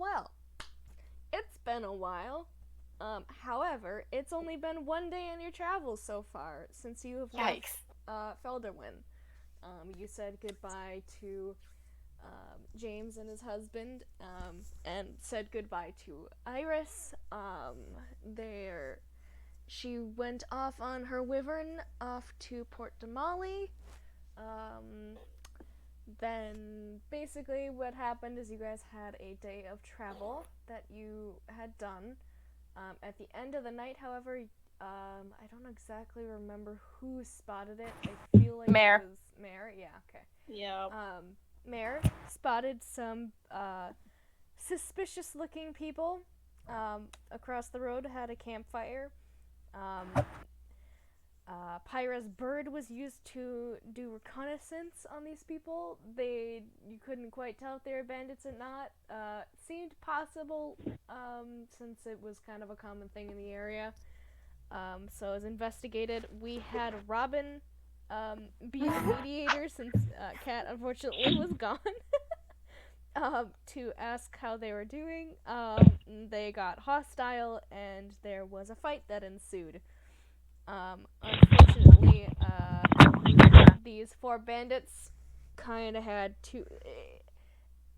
Well, it's been a while. However, it's only been one day in your travels so far since you have left Felderwin. You said goodbye to James and his husband, and said goodbye to Iris. There, she went off on her wyvern off to Port Damali. Um, then basically what happened is you guys had a day of travel that you had done. At the end of the night, however, I don't exactly remember who spotted it. I feel like Mare. it was Mare. Yeah, okay. Yeah. Mare spotted some suspicious-looking people across the road. Had a campfire. Pyra's bird was used to do reconnaissance on these people. You couldn't quite tell if they were bandits or not. Seemed possible, since it was kind of a common thing in the area. So as investigated, we had Robin be the mediator since Kat unfortunately was gone. To ask how they were doing. They got hostile, and there was a fight that ensued. Unfortunately, these four bandits kind of had to.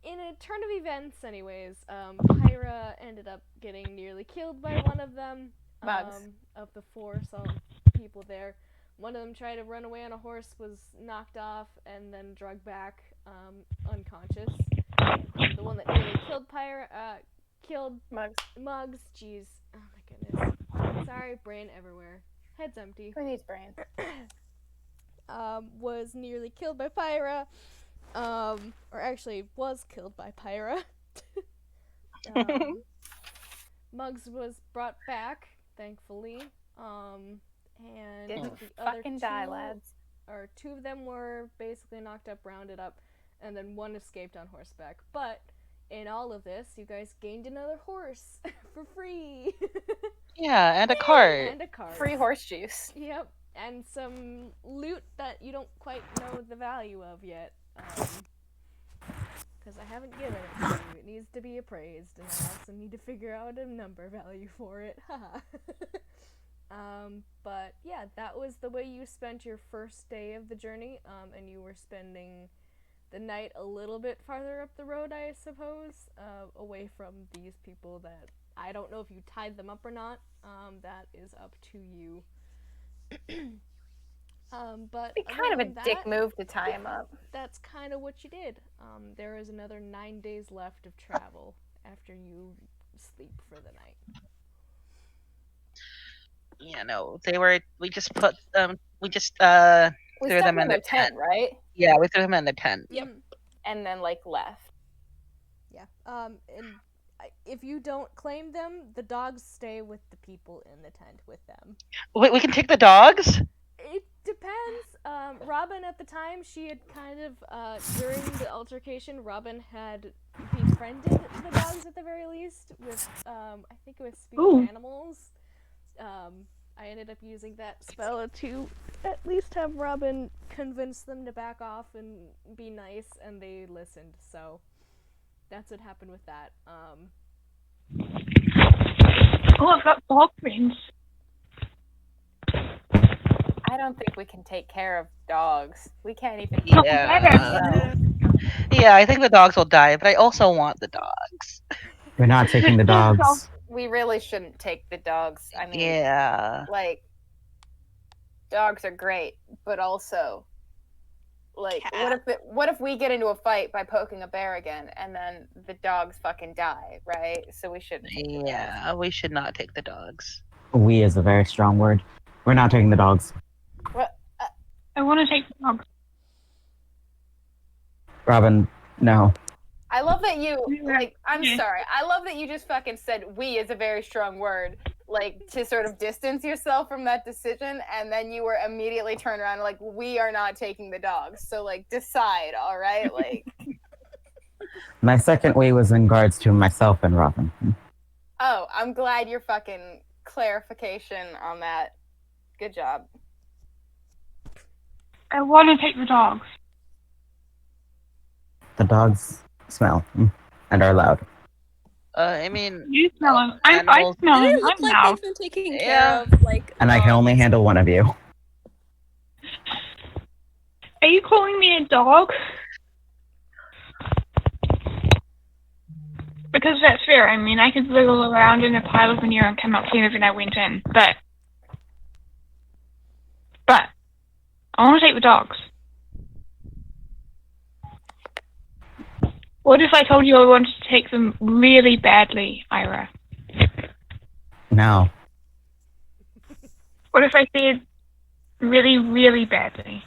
In a turn of events, anyways, Pyra ended up getting nearly killed by one of them. Of the four people there. One of them tried to run away on a horse, was knocked off, and then drugged back, unconscious. The one that nearly killed Pyra, killed Mugs. Jeez. Oh my goodness. Sorry, brain everywhere. Head's empty. Who needs brain? Was nearly killed by Pyra. Or actually was killed by Pyra. Mugs was brought back, thankfully. And Didn't the other fucking two, die, lads. Or two of them were basically knocked up, rounded up, and then one escaped on horseback. But in all of this, you guys gained another horse for free. Yeah, and a cart. And a cart. Free horse juice. Yep, and some loot that you don't quite know the value of yet. Because I haven't given it to you. It needs to be appraised, and I also need to figure out a number value for it. Haha. But yeah, that was the way you spent your first day of the journey, and you were spending the night a little bit farther up the road, I suppose, away from these people that I don't know if you tied them up or not. That is up to you. But It'd be kind of a dick move to tie him up. That's kind of what you did. There is another 9 days left of travel after you sleep for the night. Yeah, no, we just put we threw them in their tent, right? Yeah, we threw them in the tent. Yep. And then left. Yeah. And if you don't claim them, the dogs stay with the people in the tent with them. Wait, we can take the dogs? It depends. Robin at the time, she had kind of, during the altercation, Robin had befriended the dogs at the very least with, I think it was speak of animals. I ended up using that spell to at least have Robin convince them to back off and be nice, and they listened, so that's what happened with that. Oh, I've got dog brains. I don't think we can take care of dogs. We can't even. Yeah. Yeah, I think the dogs will die, but I also want the dogs. We're not taking the dogs. We really shouldn't take the dogs. I mean, yeah. Dogs are great, but also, what if we get into a fight by poking a bear again, and then the dogs fucking die, right? So we shouldn't. Yeah, we should not take the dogs. We is a very strong word. We're not taking the dogs. What? I want to take the dogs. Robin, no. I love that you, I'm sorry. I love that you just fucking said we is a very strong word, to sort of distance yourself from that decision, and then you were immediately turned around and we are not taking the dogs. So, decide, all right? My second we was in regards to myself and Robin. Oh, I'm glad your fucking clarification on that. Good job. I want to take the dogs. The dogs smell and are loud. I mean, You smell him. I animals. smell They him. look I'm like loud. they've been taken care Yeah. of, like. And I can only handle one of you. Are you calling me a dog? Because that's fair. I mean, I could wiggle around in a pile of manure and come out cleaner than I went in. But I want to take the dogs. What if I told you I wanted to take them really badly, Ira? No. What if I said really, really badly?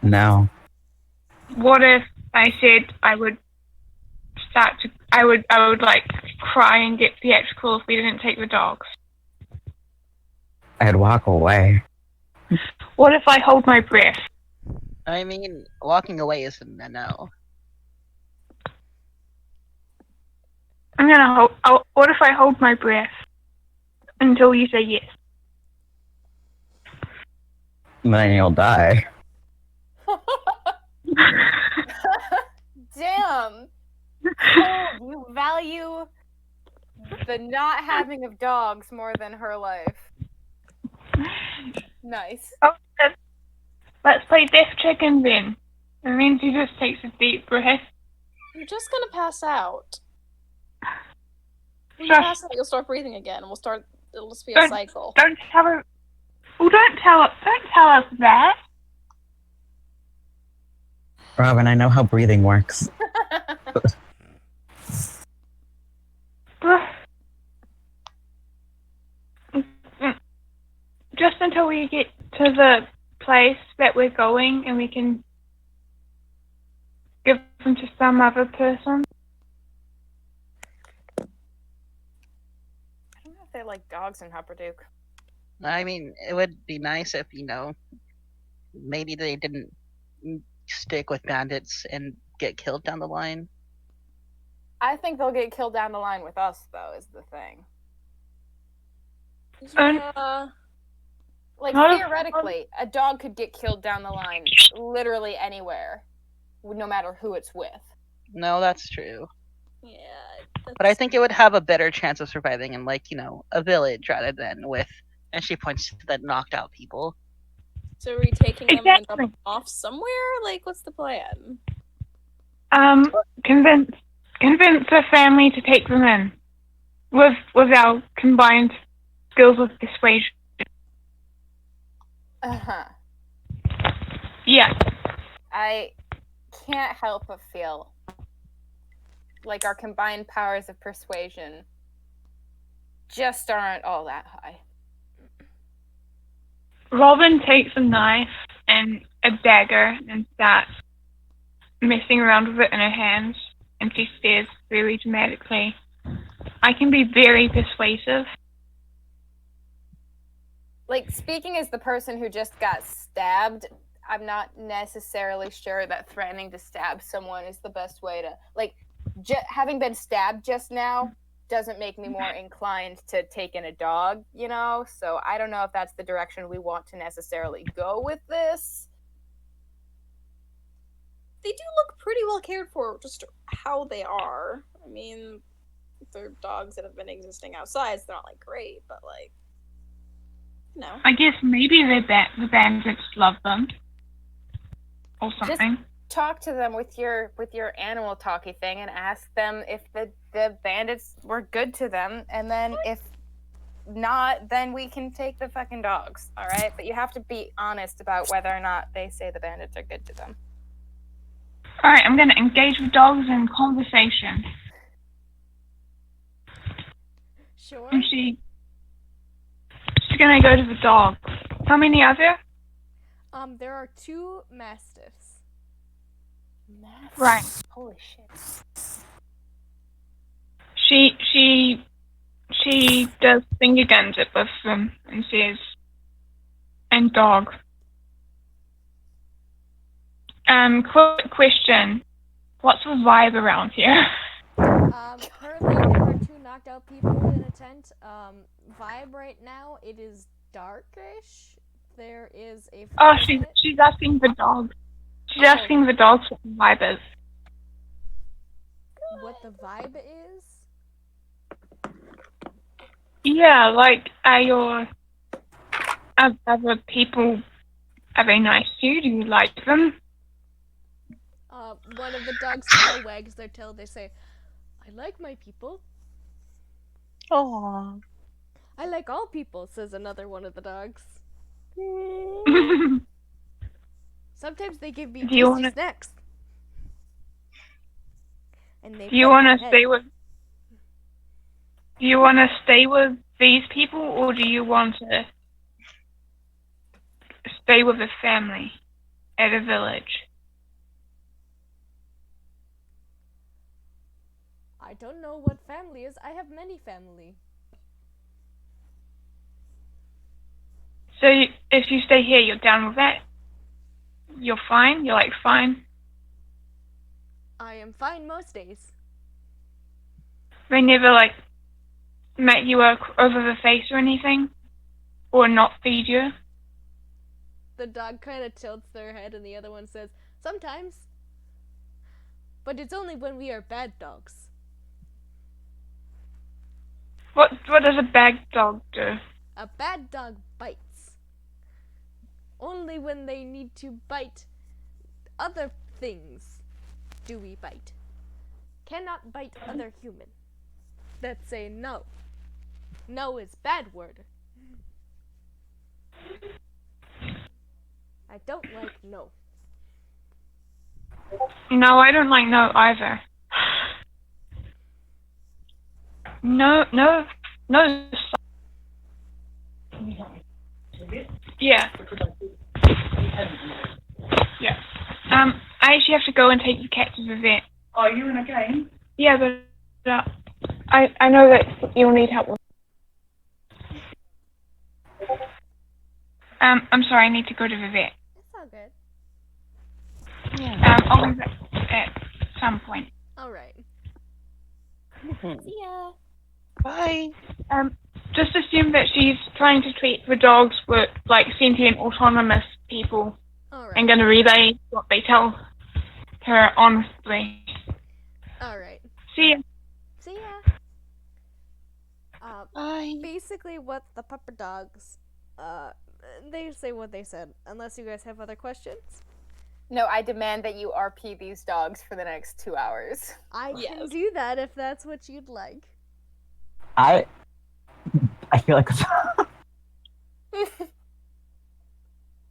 No. What if I said I would I would like cry and get theatrical if we didn't take the dogs? I'd walk away. What if I hold my breath? I mean, walking away isn't a no. I'm gonna hold. What if I hold my breath until you say yes? Then you'll die. Damn. Oh, you value the not having of dogs more than her life. Nice. Oh, let's play Death Chicken then. And then she just takes a deep breath. You're just gonna pass out. When you Just- pass out, you'll start breathing again, and it'll just be a Don't- cycle. Don't tell her. Oh, don't tell us that. Robin, I know how breathing works. Just until we get to the place that we're going and we can give them to some other person. I don't know if they like dogs in Hupperduke. I mean, it would be nice if, maybe they didn't stick with bandits and get killed down the line. I think they'll get killed down the line with us, though, is the thing. Yeah. Like, Not if- theoretically, a dog could get killed down the line literally anywhere, no matter who it's with. No, that's true. Yeah. But I think it would have a better chance of surviving in, a village rather than with, and she points to the knocked out people. So are we taking them and Exactly. dropping them off somewhere? Like, what's the plan? Convince the family to take them in with our combined skills of persuasion. Uh-huh. Yeah. I can't help but feel like our combined powers of persuasion just aren't all that high. Robin takes a knife and a dagger and starts messing around with it in her hands, and she says very dramatically, I can be very persuasive. Like, speaking as the person who just got stabbed, I'm not necessarily sure that threatening to stab someone is the best way to... Like, having been stabbed just now doesn't make me more inclined to take in a dog, So I don't know if that's the direction we want to necessarily go with this. They do look pretty well cared for, just how they are. I mean, they're dogs that have been existing outside, so they're not, great, but, I guess maybe the bandits love them. Or something. Just talk to them with your animal talky thing and ask them if the bandits were good to them, and then if not, then we can take the fucking dogs, alright? But you have to be honest about whether or not they say the bandits are good to them. Alright, I'm gonna engage with dogs in conversation. Sure. And she's gonna go to the dogs. How many are there? There are 2 mastiffs. Right. Holy shit. She does finger guns it with them and says, and dog. Quick question. What's the vibe around here? Currently there are 2 knocked out people in a tent. Vibe right now, it is darkish. There is a Oh, fire pit. she's asking the dogs. She's asking the dogs what the vibe is. What the vibe is? Yeah, like, are other people, are they nice to you? Do you like them? One of the dogs kind of wags their tail. They say, I like my people. Oh. I like all people, says another one of the dogs. Do Sometimes they give me you tasty wanna snacks. And they do you pet my wanna head. stay with do you wanna stay with these people, or do you want to stay with a family at a village? I don't know what family is. I have many family. So if you stay here, you're down with that? You're fine? You're like fine? I am fine most days. They never like make you work over the face or anything? Or not feed you? The dog kind of tilts their head, and the other one says, sometimes. But it's only when we are bad dogs. What does a bad dog do? A bad dog bites. Only when they need to bite other things do we bite. Cannot bite other human. That say no. No is bad word. I don't like no. No, I don't like no either. No. Yeah. Yeah. I actually have to go and take the cat to the vet. Are you in a game? Yeah, but I know that you'll need help with. I'm sorry, I need to go to the vet. It's all good. I'll be back at some point. Alright. See ya. Bye. Just assume that she's trying to treat the dogs with like sentient autonomous people. Alright. I'm gonna relay what they tell her honestly. Alright. See ya. See ya. Bye. Basically what the pupper dogs, they say what they said. Unless you guys have other questions. No, I demand that you RP these dogs for the next 2 hours. I can do that if that's what you'd like. I feel like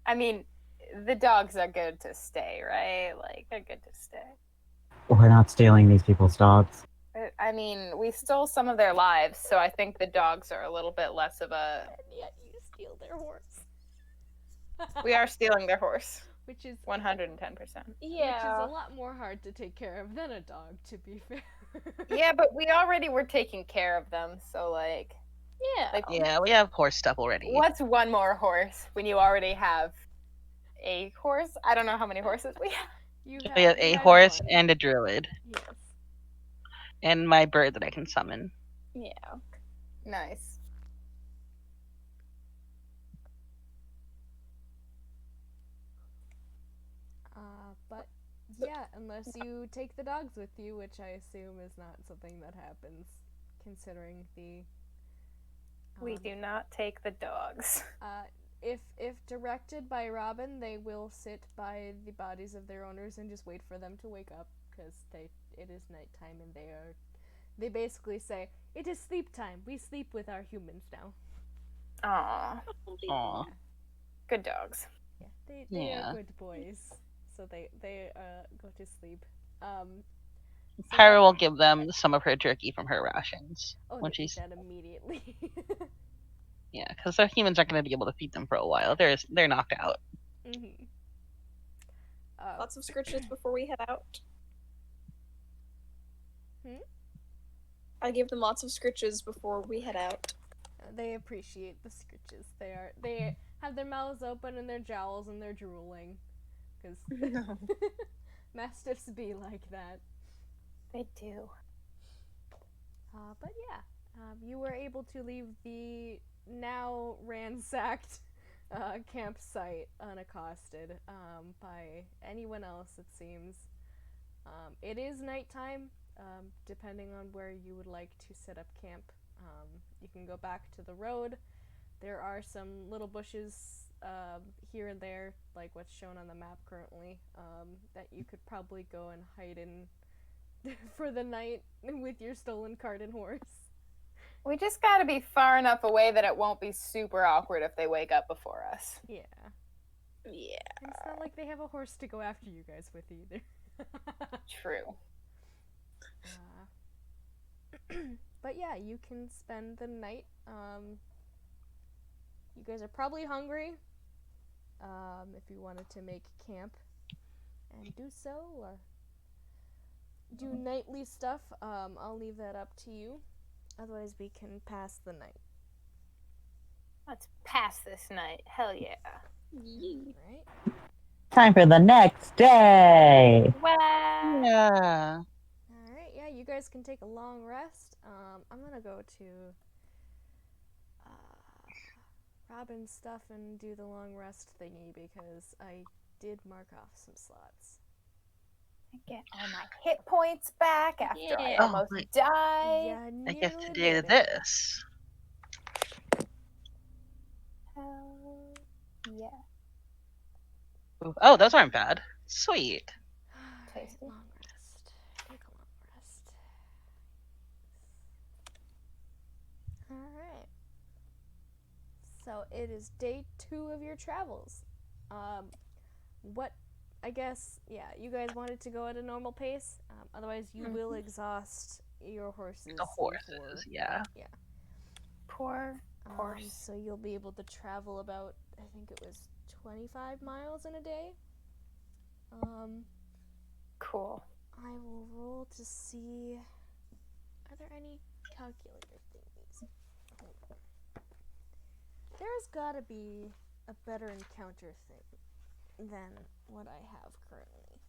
I mean, the dogs are good to stay, right? Like, they're good to stay. we're not stealing these people's dogs. I mean, we stole some of their lives, so I think the dogs are a little bit less of a... And yet you steal their horse. We are stealing their horse. Which is 110%. Which Yeah. is a lot more hard to take care of than a dog, to be fair. Yeah, but we already were taking care of them, so like... Yeah. Like, Yeah, we have horse stuff already. what's one more horse when you already have a horse? I don't know how many horses we have. We have a horse and a druid. Yes. And my bird that I can summon. Yeah. Nice. But yeah, unless you take the dogs with you, which I assume is not something that happens, considering the. We do not take the dogs. If directed by Robin, they will sit by the bodies of their owners and just wait for them to wake up, because it is nighttime and they basically say, it is sleep time. We sleep with our humans now. Aww. Aw. Good dogs. Yeah, they Yeah. are good boys, so they go to sleep. Pyra will give them some of her jerky from her rations. Oh, when they eat she's that immediately. Yeah, because the humans aren't going to be able to feed them for a while. They're knocked out. Mm-hmm. Lots of scritches before we head out. I give them lots of scritches before we head out. They appreciate the scritches. They have their mouths open and their jowls and they're drooling, because mastiffs be like that. They do. But yeah, you were able to leave the now ransacked campsite unaccosted by anyone else, it seems. It is nighttime, depending on where you would like to set up camp. You can go back to the road. There are some little bushes here and there, like what's shown on the map currently, that you could probably go and hide in for the night with your stolen cart and horse. We just gotta be far enough away that it won't be super awkward if they wake up before us. Yeah. Yeah. And it's not like they have a horse to go after you guys with either. True. But yeah, you can spend the night. You guys are probably hungry. If you wanted to make camp and do so, or do nightly stuff, I'll leave that up to you. Otherwise, we can pass the night. Let's pass this night. Hell yeah. Right? Time for the next day. Wow. Yeah. Alright, yeah, you guys can take a long rest. I'm gonna go to Robin's stuff and do the long rest thingy because I did mark off some slots. I get all my hit points back after I Oh, almost wait. died. Yeah, I get to nearly do did it. this. Hell yeah. Ooh, oh, those aren't bad. Sweet. Alright, Tasty. long rest. Take a long rest. Alright. So it is day 2 of your travels. I guess, yeah, you guys wanted to go at a normal pace. Otherwise, you will exhaust your horses. The horses, yeah. Poor horse. So you'll be able to travel about, I think it was 25 miles in a day. Cool. I will roll to see. Are there any calculator thingies? There's gotta be a better encounter thing than what I have currently.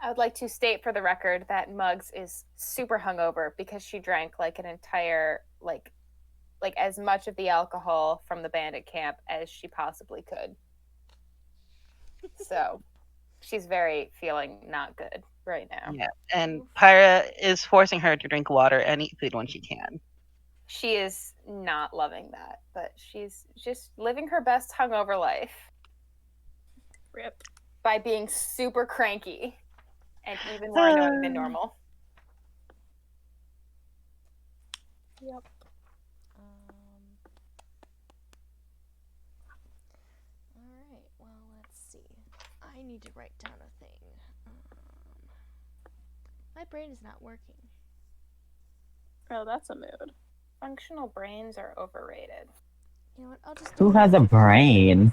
I would like to state for the record that Muggs is super hungover because she drank like an entire like as much of the alcohol from the bandit camp as she possibly could. So she's very feeling not good right now. Yeah, and Pyra is forcing her to drink water and eat food when she can. She is not loving that, but she's just living her best hungover life. Rip. By being super cranky and even more annoying than normal. Yep. Alright, well, let's see. I need to write down a thing. My brain is not working. Oh, that's a mood. Functional brains are overrated. You know what? I'll just. Who has a brain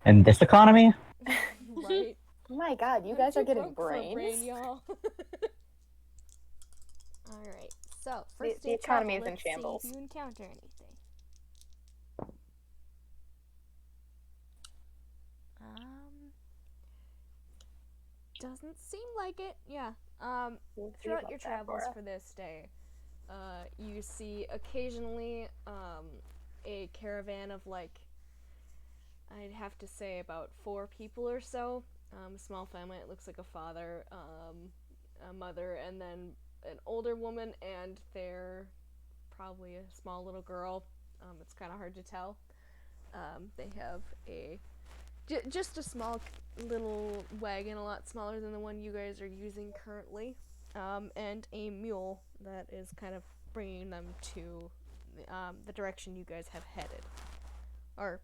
in this economy? Right. Oh my god, you I'm guys too are getting broke for a brains. brain, y'all. Alright, so first The economy is in shambles. See if you encounter anything. Doesn't seem like it. Yeah. Throughout your travels for this day, you see occasionally a caravan of like, I'd have to say about 4 people or so. A small family. It looks like a father, a mother, and then an older woman, and they're probably a small little girl. It's kind of hard to tell. They have just a small little wagon, a lot smaller than the one you guys are using currently, and a mule that is kind of bringing them to the direction you guys have headed, or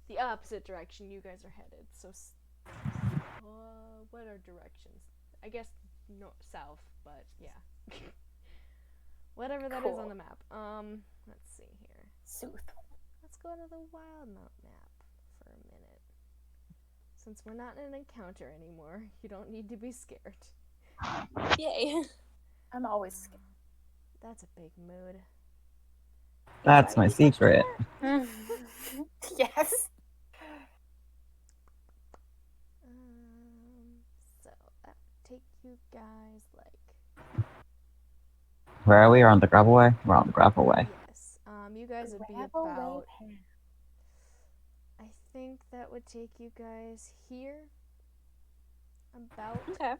the opposite direction you guys are headed. So, what are directions? I guess south, but yeah. Whatever that is on the map. Let's see here. Sooth. Let's go to the Wildmount map for a minute. Since we're not in an encounter anymore, you don't need to be scared. Yay. I'm always scared. That's a big mood. That's my secret. Yes. So that would take you guys like. Where are we? We're on the Gravelway? We're on the Gravelway. Yes. You guys would be about. I think that would take you guys here. About. Okay.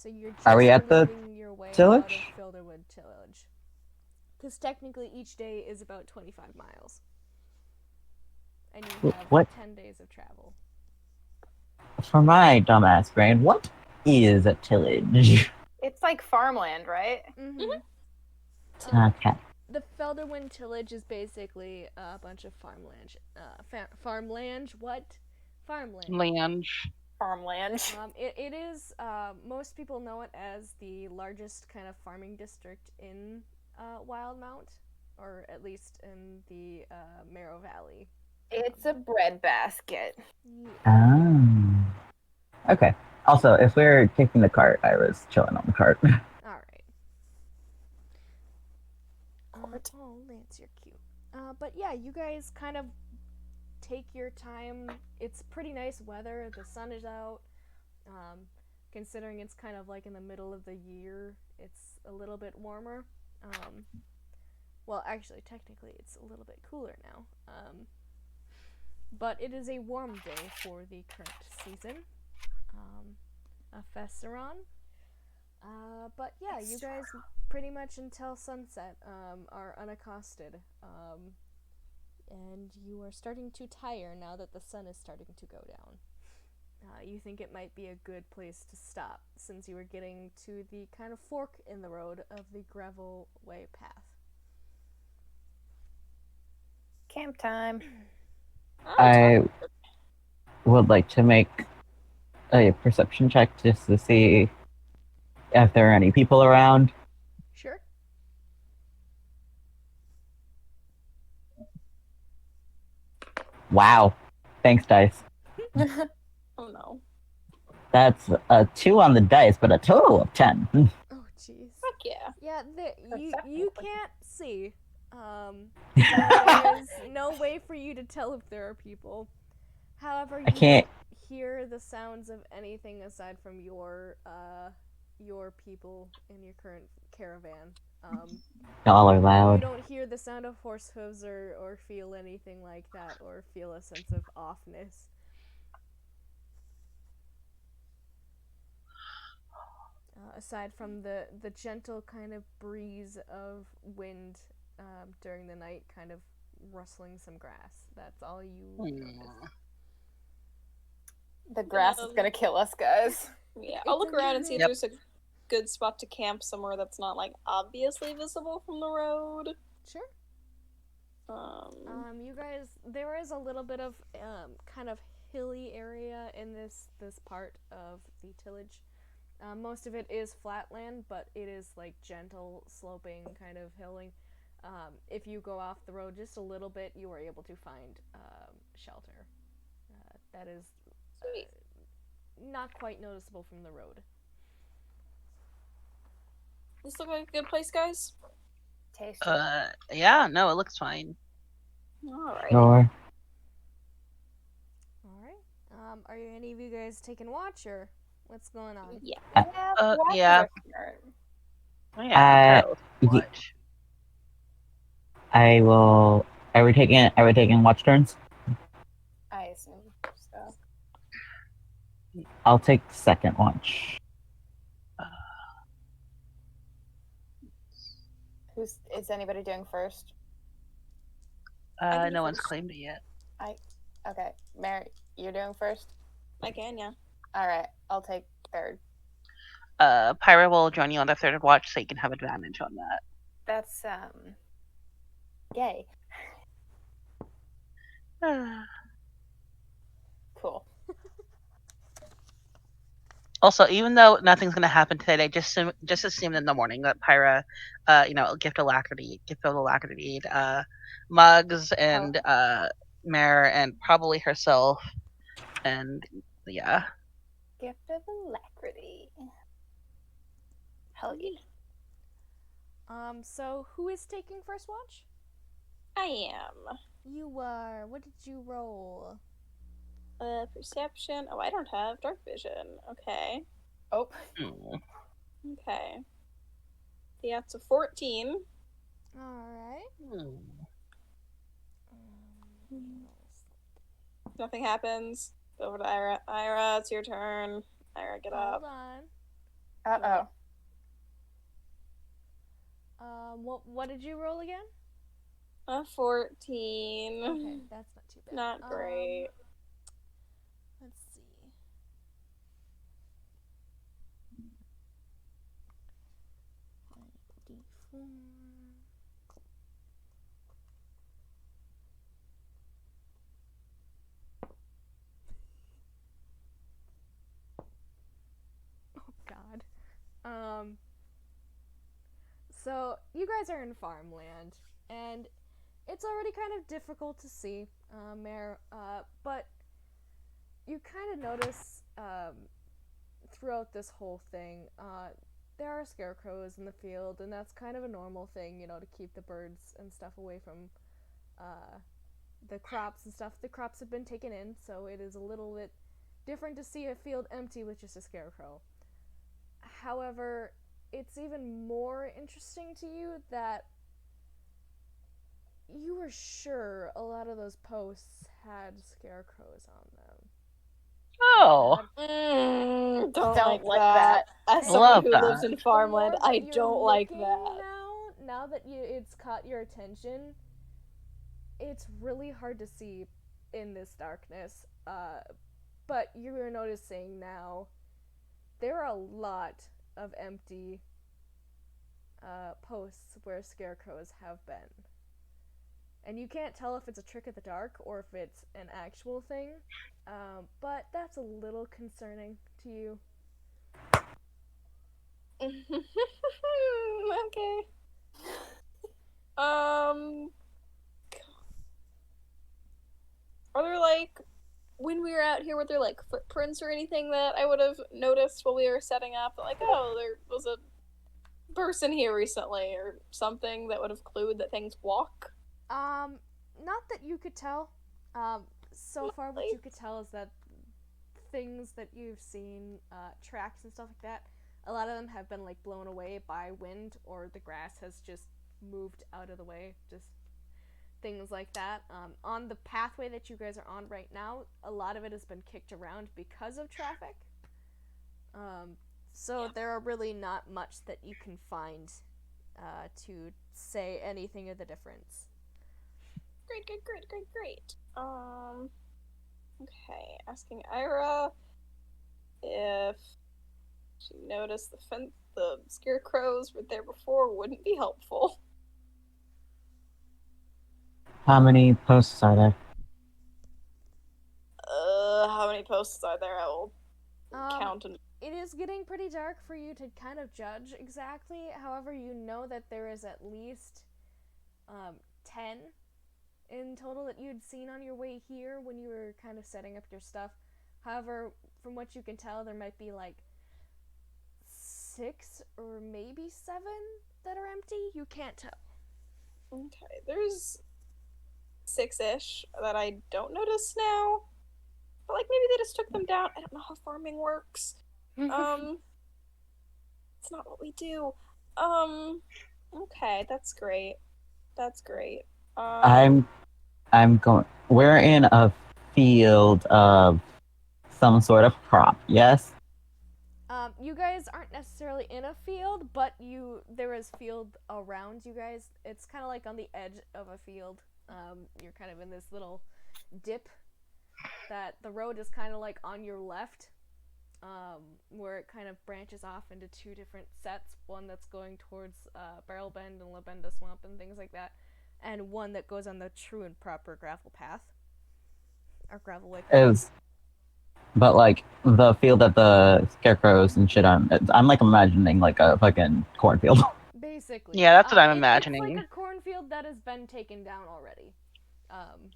So you're just Are we at the leading your way out tillage? of Filderwood Tillage. Because technically each day is about 25 miles. And you have What? 10 days of travel. For my dumbass brain, what is a tillage? It's like farmland, right? Mm-hmm. Okay. The Felderwind Tillage is basically a bunch of farmland. Farmland? What? Farmland. Land. Farmland. It is, most people know it as the largest kind of farming district in Wildmount, or at least in the Marrow Valley. It's a breadbasket. Yeah. Oh. Okay. Also, if we're kicking the cart, I was chilling on the cart. Alright. Oh, Lance, you're cute. But yeah, you guys kind of take your time. It's pretty nice weather. The sun is out. Considering it's kind of like in the middle of the year, it's a little bit warmer. Well, actually, technically, it's a little bit cooler now. But it is a warm day for the current season. A Festeron. But yeah, you guys pretty much until sunset are unaccosted. And you are starting to tire now that the sun is starting to go down. You think it might be a good place to stop since you were getting to the kind of fork in the road of the Gravelway path. Camp time. I would like to make a perception check just to see if there are any people around. Sure. Wow. Thanks, dice. Oh no. That's a 2 on the dice, but a total of 10. Oh, jeez. Fuck yeah. Yeah, you can't see. There is no way for you to tell if there are people. However, you can't don't hear the sounds of anything aside from your people in your current caravan. Y'all are You loud. don't hear the sound of horse hooves or feel anything like that, or feel a sense of offness. Aside from the gentle kind of breeze of wind during the night, kind of rustling some grass. That's all you notice. The grass is gonna kill us, guys. Yeah, I'll look around and see if there's a good spot to camp somewhere that's not like obviously visible from the road. Sure. You guys, there is a little bit of kind of hilly area in this part of the tillage. Most of it is flatland, but it is like gentle sloping kind of hilling. If you go off the road just a little bit, you are able to find shelter. That is not quite noticeable from the road. This look like a good place, guys? Tasty. Yeah, no, it looks fine. Alright. Sure. Alright. Are any of you guys taking watch, or what's going on? Yeah. Yeah. Oh, yeah. Watch. I will. Are we taking watch turns? I assume so. I'll take second watch. Is anybody doing first? No one's claimed it yet. Okay, Mary, you're doing first? I can, yeah. Alright, I'll take third. Pyra will join you on the third watch so you can have advantage on that. That's, yay. Cool. Also, even though nothing's going to happen today, just assume in the morning that Pyra, gift of alacrity, Mugs and Mare and probably herself, and yeah. Gift of alacrity. Hell yeah. So who is taking first watch? I am. You are. What did you roll? Perception. Oh, I don't have dark vision. Okay. Oh. Okay. Yeah, it's a 14. Alright. Nothing happens. Go over to Ira. Ira, it's your turn. Ira, get up. Hold on. Uh-oh. What did you roll again? 14. Okay, that's not too bad. Not great. Let's see. D4. Oh God. So you guys are in farmland, and it's already kind of difficult to see, but you kind of notice throughout this whole thing, there are scarecrows in the field, and that's kind of a normal thing, to keep the birds and stuff away from the crops and stuff. The crops have been taken in, so it is a little bit different to see a field empty with just a scarecrow. However, it's even more interesting to you that you were sure a lot of those posts had scarecrows on them. Oh. Don't like that. As someone who lives in farmland, I don't like that. Now that it's caught your attention, it's really hard to see in this darkness. But you're noticing now there are a lot of empty posts where scarecrows have been. And you can't tell if it's a trick of the dark or if it's an actual thing. But that's a little concerning to you. Okay. Are there when we were out here, were there footprints or anything that I would have noticed while we were setting up? Oh, there was a person here recently or something that would have clued that things walk? Not that you could tell. So far what you could tell is that things that you've seen, tracks and stuff like that, a lot of them have been blown away by wind, or the grass has just moved out of the way, just things like that. On the pathway that you guys are on right now, a lot of it has been kicked around because of traffic. So there are really not much that you can find to say anything of the difference. Great. Okay, asking Ira if she noticed the scarecrows were there before wouldn't be helpful. How many posts are there? How many posts are there? I will count and... It is getting pretty dark for you to kind of judge exactly. However, you know that there is at least 10 in total that you'd seen on your way here when you were kind of setting up your stuff. However, from what you can tell, there might be 6 or maybe 7 that are empty. You can't tell. Okay, there's 6-ish that I don't notice now. But maybe they just took them down. I don't know how farming works. It's not what we do. Okay, that's great. I'm going. We're in a field of some sort of crop. Yes. You guys aren't necessarily in a field, but there is field around you guys. It's kind of on the edge of a field. You're kind of in this little dip that the road is kind of on your left, where it kind of branches off into 2 different sets. One that's going towards Barrel Bend and Labenda Swamp and things like that, and one that goes on the true and proper gravel path. Or Gravelway path. But the field that the scarecrows and shit on, I'm imagining a fucking cornfield. Basically. Yeah, that's what I'm imagining. It's a cornfield that has been taken down already.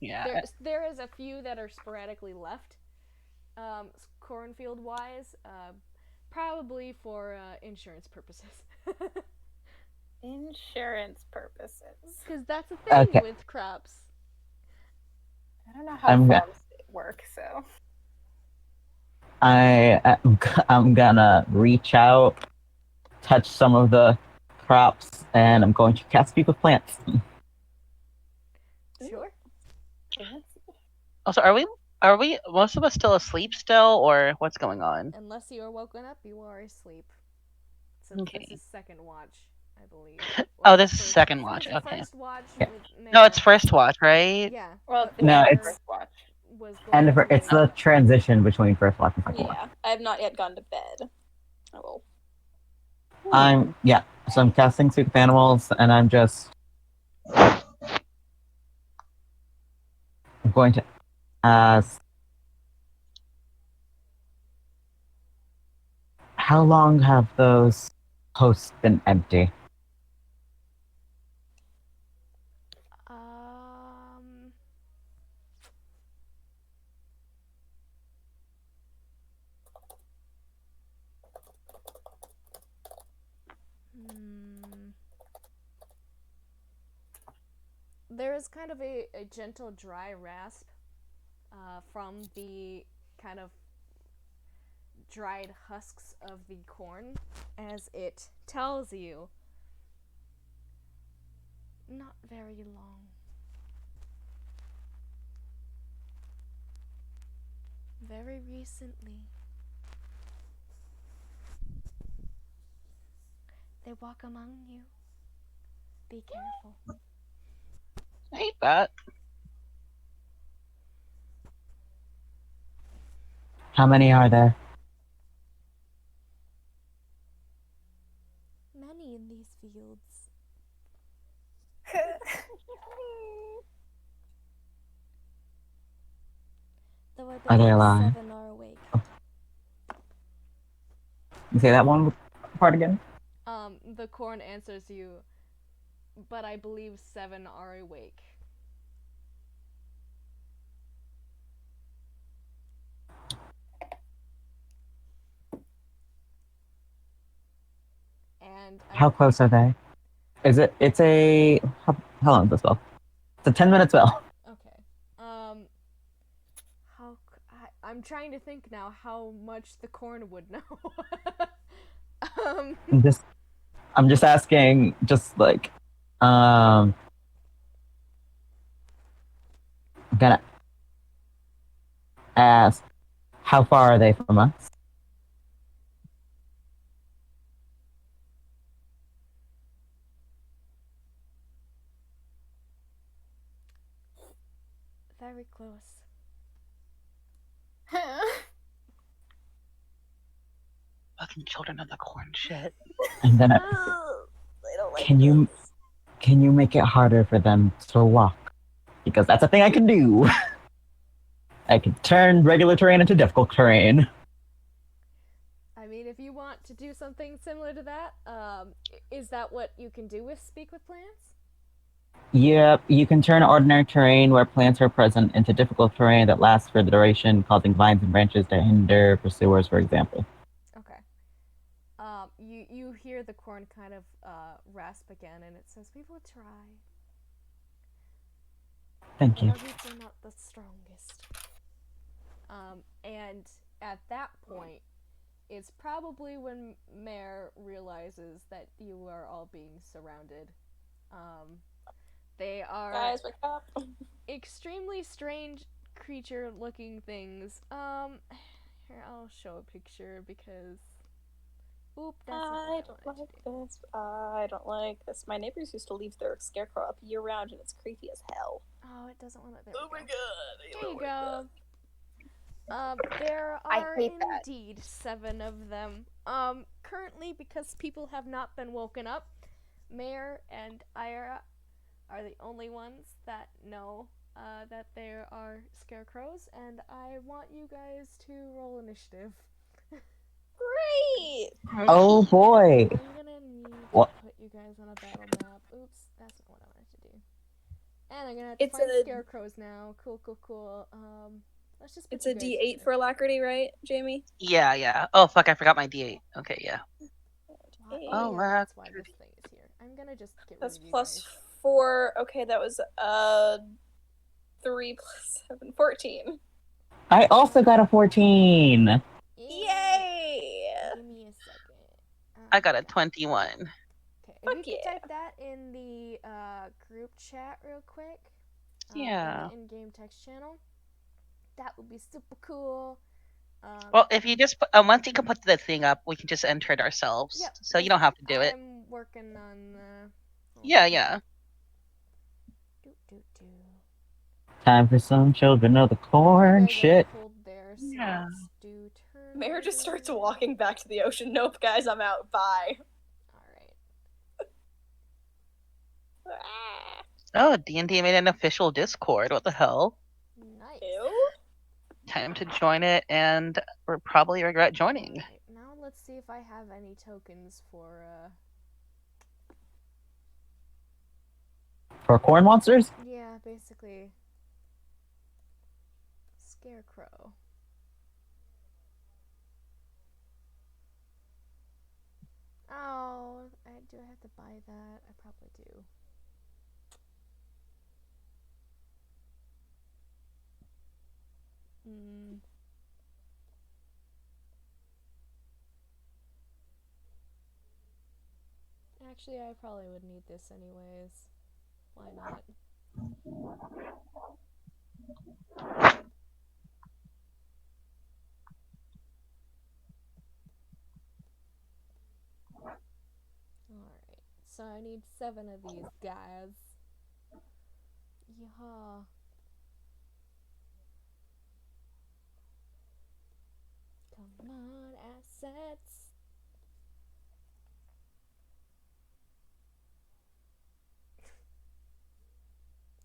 Yeah. There is a few that are sporadically left, cornfield-wise, probably for insurance purposes. Insurance purposes. Because that's a thing with crops. I don't know how farms work, so... I'm gonna reach out, touch some of the crops, and I'm going to cast Speak with Plants. Sure. Also, are we most of us still asleep still, or what's going on? Unless you are woken up, you are asleep. So Okay. this is second watch, I believe. Oh, this is second watch. Okay. First watch Yeah. with Mare. No, it's first watch, right? Yeah. Well, but No, yeah, it's- first watch. was And going it's to- the transition between first watch and second watch. Yeah, I have not yet gone to bed. I will. So I'm casting Soup of Animals, and I'm going to ask, how long have those posts been empty? There is kind of a gentle dry rasp from the kind of dried husks of the corn as it tells you not very long. Very recently. They walk among you. Be careful. I hate that. How many are there? Many in these fields. Though I Are they believe alive? 7 are awake. You say that one part again? The corn answers you, but I believe 7 are awake. And How close are they? It's a, how long is this spell? It's a 10-minute spell. Okay. I'm trying to think now how much the corn would know. I'm just asking, I'm gonna ask, how far are they from us? Very close. Fucking children of the corn shit. I'm gonna. I don't like Can you make it harder for them to walk? Because that's a thing I can do. I can turn regular terrain into difficult terrain. I mean, if you want to do something similar to that, is that what you can do with Speak with Plants? Yep, you can turn ordinary terrain where plants are present into difficult terrain that lasts for the duration, causing vines and branches to hinder pursuers, for example. Okay. You hear the corn kind of rasp again, and it says, "We will try." Thank you. Our roots are not the strongest. And at that point, it's probably when Mare realizes that you are all being surrounded. They are Guys, wake up. extremely strange creature-looking things. Here, I'll show a picture because. Oop, that's not I what don't I wanted like to do. this. I don't like this. My neighbors used to leave their scarecrow up year round, and it's creepy as hell. Oh, it doesn't want to. Oh my god! There you go. There I are hate that. indeed 7 of them. Currently, because people have not been woken up, Mare and Ira are the only ones that know that there are scarecrows, and I want you guys to roll initiative. Great! Oh boy! I'm gonna need What? to put you guys on a battle map. Oops, that's not what I wanted to do. And I'm gonna have to It's find a- scarecrows now. Cool. Let's just put It's you a guys D8 here. for alacrity, right, Jamie? Yeah. Oh, fuck, I forgot my D8. Okay, yeah. Oh, Oh, yeah, that's why this thing is here. I'm gonna just get That's rid of you plus guys. 4. Okay, that was 3 plus 7, 14. I also got a 14! Yay! Give me a second. I got a 21. Okay, if Fuck you could yeah. type that in the group chat real quick. Yeah. In the in-game text channel. That would be super cool. Well, if you just once you can put the thing up, we can just enter it ourselves. Yep, so you don't have to do it. I'm working on. Yeah. Do. Time for some children of the corn shit. There, so Yeah. let's do turn. Mayor just starts walking back to the ocean. Nope, guys, I'm out. Bye. Oh, D&D made an official Discord. What the hell? Nice. Ew. Time to join it, and we'll probably regret joining. Right, now let's see if I have any tokens for corn monsters? Yeah, basically. Scarecrow. Oh, do I have to buy that? I probably do. Actually, I probably would need this anyways. Why not? Alright, so I need 7 of these guys. Yeah. Come on, assets.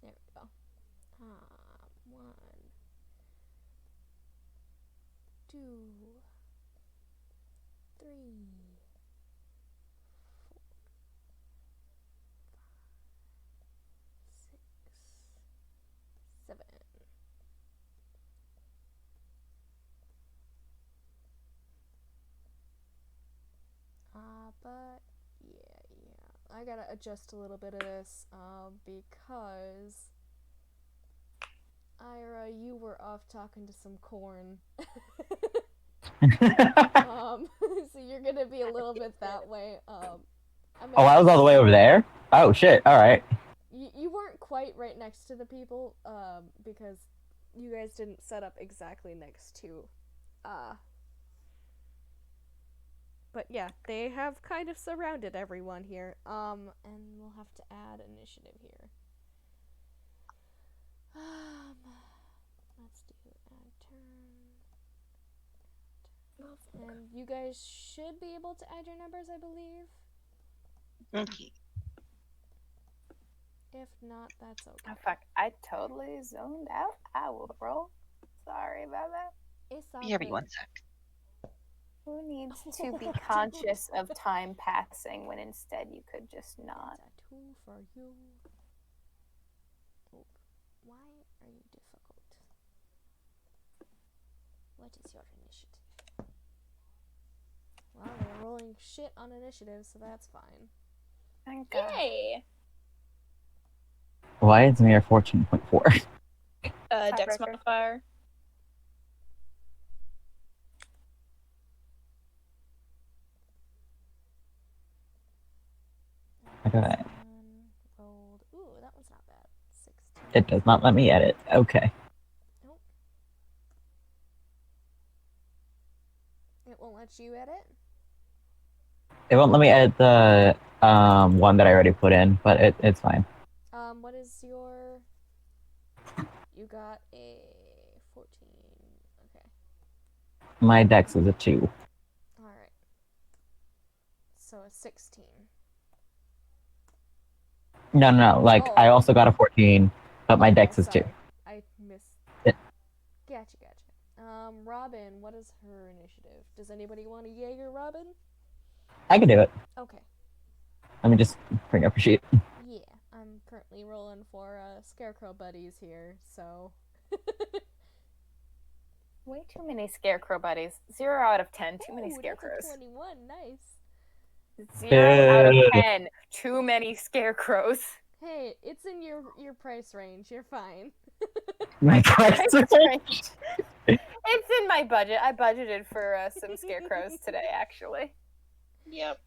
There we go. 1, 2, 3, 4, 6, 7. But yeah. I gotta adjust a little bit of this, because Ira, you were off talking to some corn. So you're gonna be a little bit that way. I was all the way over there? Oh shit, alright. You weren't quite right next to the people, because you guys didn't set up exactly next to, but yeah, they have kind of surrounded everyone here. And we'll have to add initiative here. Let's do add turn. And you guys should be able to add your numbers, I believe. Okay. If not, that's okay. Oh fuck, I totally zoned out. I will roll. Sorry about that. It's all Give me good. 1 sec. Who needs to be conscious of time passing when instead you could just not? That's a 2 for you. Oh, why are you difficult? What is your initiative? Well, they're rolling shit on initiative, so that's fine. Thank God. Yay! Why is Mayor 14.4? Dex modifier. Okay. Rolled. Ooh, that one's not bad. 16. It does not let me edit. Okay. Nope. It won't let you edit? It won't let me edit the one that I already put in, but it's fine. What is your... You got a 14. Okay. My dex is a 2. Alright. So a 16. No. Like, I also got a 14, but my dex is 2. I missed... It... Gotcha. Robin, what is her initiative? Does anybody want a Jaeger, Robin? I can do it. Okay. Let me just bring up a sheet. Yeah, I'm currently rolling for Scarecrow buddies here, so... Way too many scarecrow buddies. 0 out of 10. Too many scarecrows. That's a 21. Nice. 0 out of 10. Too many scarecrows. Hey, it's in your price range. You're fine. My price range. It's in my budget. I budgeted for some scarecrows today, actually. Yep.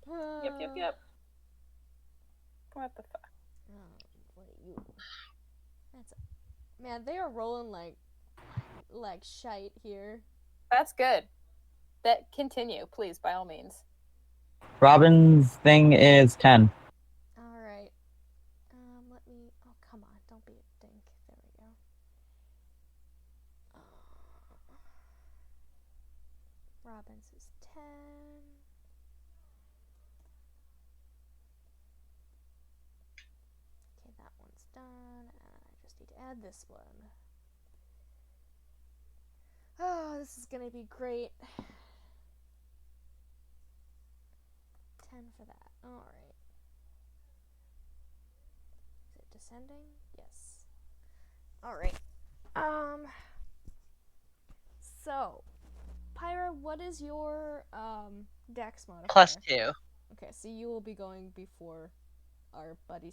Yep. What the fuck? What are you? Man, they are rolling like shite here. That's good. That continue, please, by all means. Robin's thing is 10. Alright. Let me... Oh, come on. Don't be a dink. There we go. Robin's is 10. Okay, that one's done. And I just need to add this one. Oh, this is gonna be great. 10 for that. Alright. Is it descending? Yes. Alright. So, Pyra, what is your dex modifier? +2. Okay, so you will be going before our buddy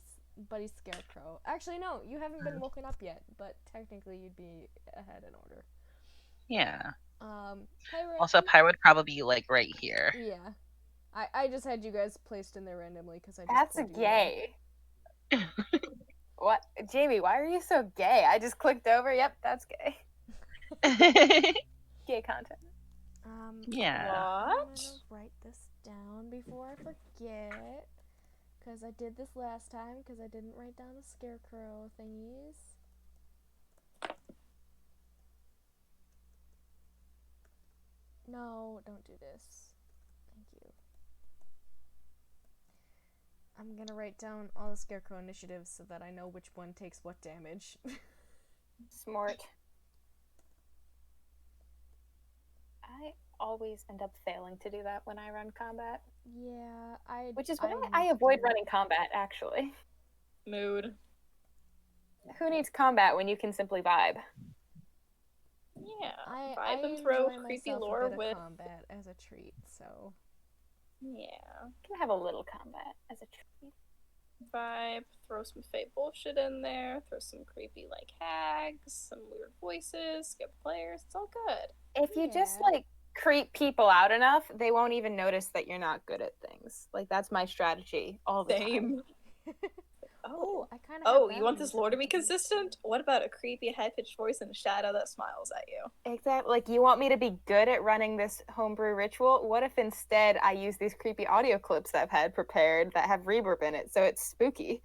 Scarecrow. Actually, no, you haven't been woken up yet, but technically you'd be ahead in order. Yeah. Pyra. Also, Pyra would probably be like right here. Yeah. I just had you guys placed in there randomly because I just That's pulled you gay. What, Jamie? Why are you so gay? I just clicked over. Yep, that's gay. Gay content. Yeah. I'm gonna write this down before I forget, because I did this last time because I didn't write down the Scarecrow thingies. No, don't do this. Thank you. I'm gonna write down all the Scarecrow initiatives so that I know which one takes what damage. Smart. I always end up failing to do that when I run combat. Yeah, Which is why I avoid running combat, actually. Mood. Who needs combat when you can simply vibe? Yeah. I Vibe and throw enjoy creepy myself lore a bit with. of combat as a treat, so. Yeah. Can have a little combat as a treat. Vibe, throw some fake bullshit in there, throw some creepy like hags, some weird voices, skip players, it's all good. If you just like creep people out enough, they won't even notice that you're not good at things. Like that's my strategy all the time. Oh, I kind of. Oh, you want this lore to be consistent? What about a creepy, high-pitched voice and a shadow that smiles at you? Exactly. Like, you want me to be good at running this homebrew ritual? What if instead I use these creepy audio clips that I've had prepared that have reverb in it, so it's spooky?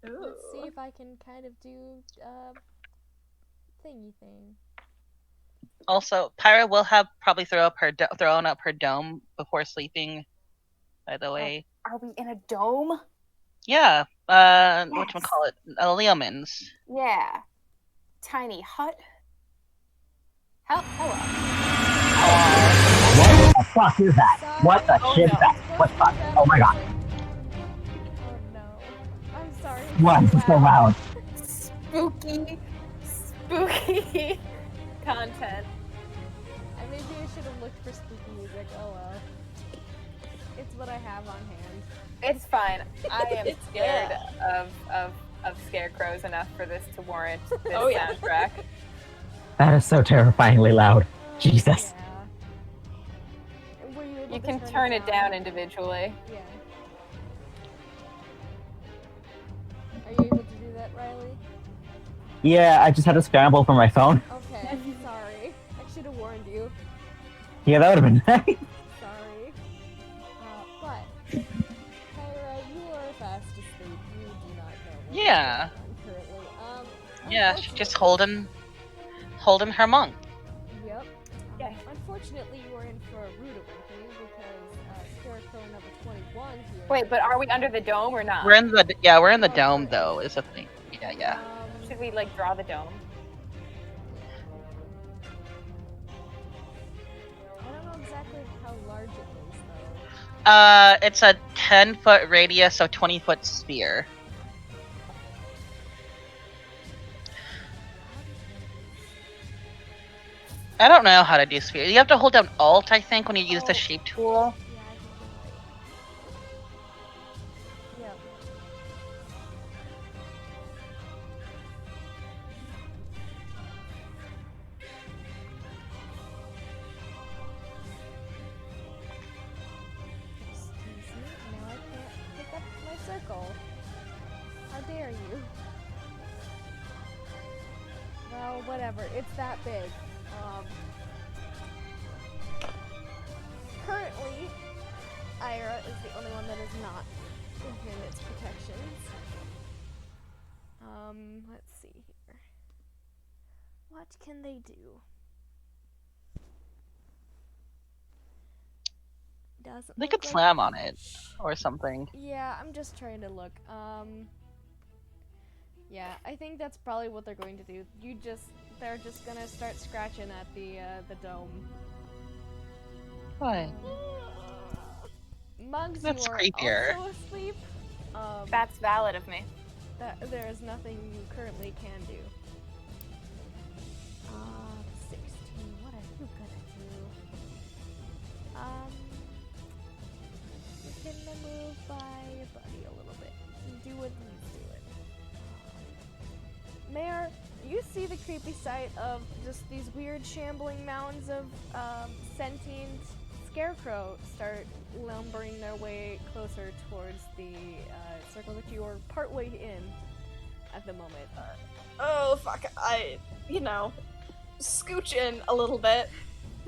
Ooh. Let's see if I can kind of do thingy thing. Also, Pyra will have probably thrown up her dome before sleeping. By the way. Are we in a dome? Yeah. Yes. Whatchamacallit? Leomans. Yeah. Tiny hut. Hello. What the fuck is that? Sorry. What the shit is that? What the fuck? Oh my god. Oh no. I'm sorry. Why is it so loud? Spooky content. Maybe I should have looked for spooky music. Oh well. It's what I have on hand. It's fine. I am scared of scarecrows enough for this to warrant this soundtrack. That is so terrifyingly loud. Jesus. Yeah. Were you able You to can turn it down individually. Yeah. Are you able to do that, Riley? Yeah, I just had to scramble for my phone. Okay, sorry. I should have warned you. Yeah, that would have been nice. Sorry. But, Kyra, you are fast asleep. You do not know what's going on currently. Yeah, she's just holding her monk. Yep. Yeah. Unfortunately, you are in for a rude awakening because Scarecrow number 21 here. Wait, but are we under the dome or not? We're in the dome though, is the thing. Yeah. Should we like draw the dome? I don't know exactly how large it is though. It's a 10-foot radius, so 20-foot sphere. I don't know how to do sphere. You have to hold down Alt, I think, when you use the shape tool. Yeah, I think you're right. Yep. Excuse me, now I can't pick up my circle. How dare you? Well, whatever. It's that big. Currently, Ira is the only one that is not within its protections. Let's see here. What can they do? Doesn't They look could like slam on it or something. Yeah, I'm just trying to look. Yeah, I think that's probably what they're going to do. They're just gonna start scratching at the dome. What? Mugs, That's you are creepier. also asleep. That's valid of me. There is nothing you currently can do. 16. What are you gonna do? You can move by your buddy a little bit. Do what needs doing. Mayor, you see the creepy sight of just these weird shambling mounds of sentient scarecrow start lumbering their way closer towards the circle that you are partway in at the moment. Oh fuck! Scooch in a little bit.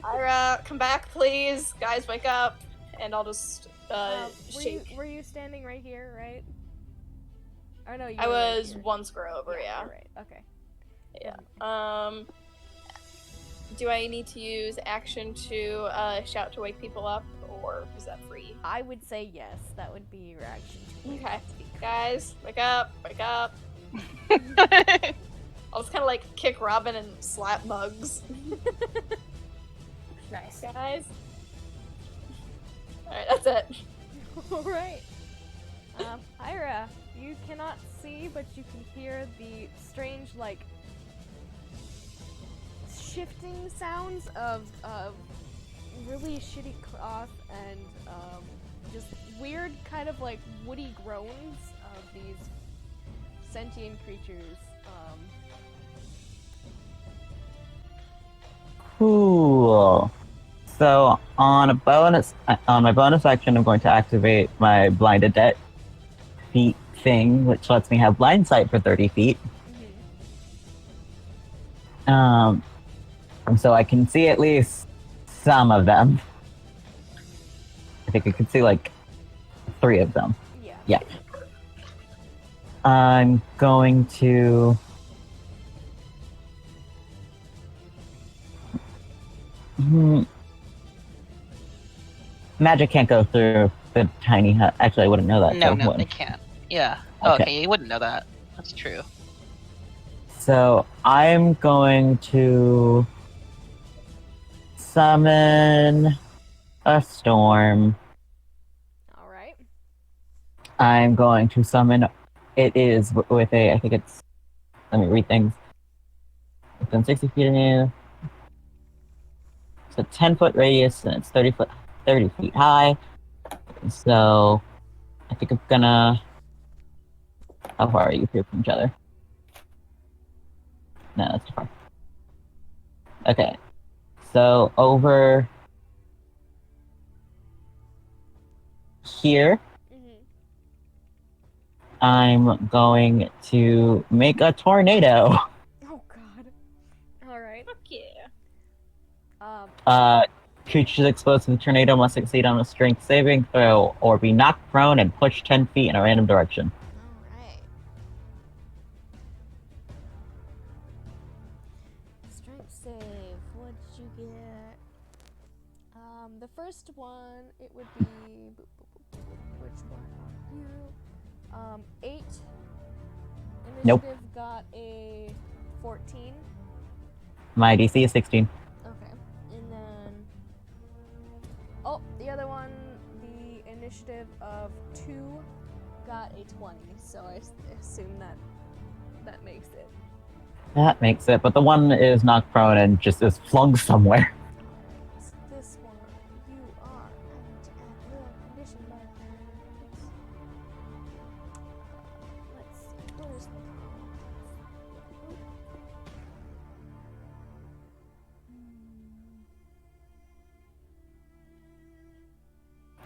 Ira, come back, please. Guys, wake up. And I'll just shake. Were you standing right here, right? Or no, I was right one square over. Yeah. You're right. Okay. Yeah. Do I need to use action to shout to wake people up, or is that free? I would say yes. That would be your action. Okay. Guys, wake up! Wake up! I'll just kind of like kick Robin and slap Mugs. Nice. Guys. Alright, that's it. Alright. Ira, you cannot see, but you can hear the strange, like, shifting sounds of really shitty cloth and just weird kind of like woody groans of these sentient creatures. Cool. So on my bonus action, I'm going to activate my blinded feet thing, which lets me have blind sight for 30 feet. And so I can see at least some of them. I think I could see like 3 of them. Yeah. I'm going to magic can't go through the tiny hut. Actually, I wouldn't know that. No, they can't. Yeah. Okay, you wouldn't know that. That's true. So I'm going to summon a storm. Alright. I'm going to summon. It is with a. I think it's. Let me read things. Within 60 feet of you. It's a 10-foot radius and it's 30 feet high. So I think I'm gonna. How far are you here from each other? No, that's too far. Okay. So over here, I'm going to make a tornado. Oh god. Alright. Fuck yeah. Creatures exposed to the tornado must succeed on a strength saving throw or be knocked prone and pushed 10 feet in a random direction. Alright. Strength save. What'd you get? The first one, it would be... Which one are you? 8. Initiative Nope. got a 14. My DC is 16. Okay. And then... Oh, the other one, the initiative of 2 got a 20. So I assume that makes it. That makes it, but the one is knocked prone and just is flung somewhere. So this one, you are at will condition markers. Let's see, where's the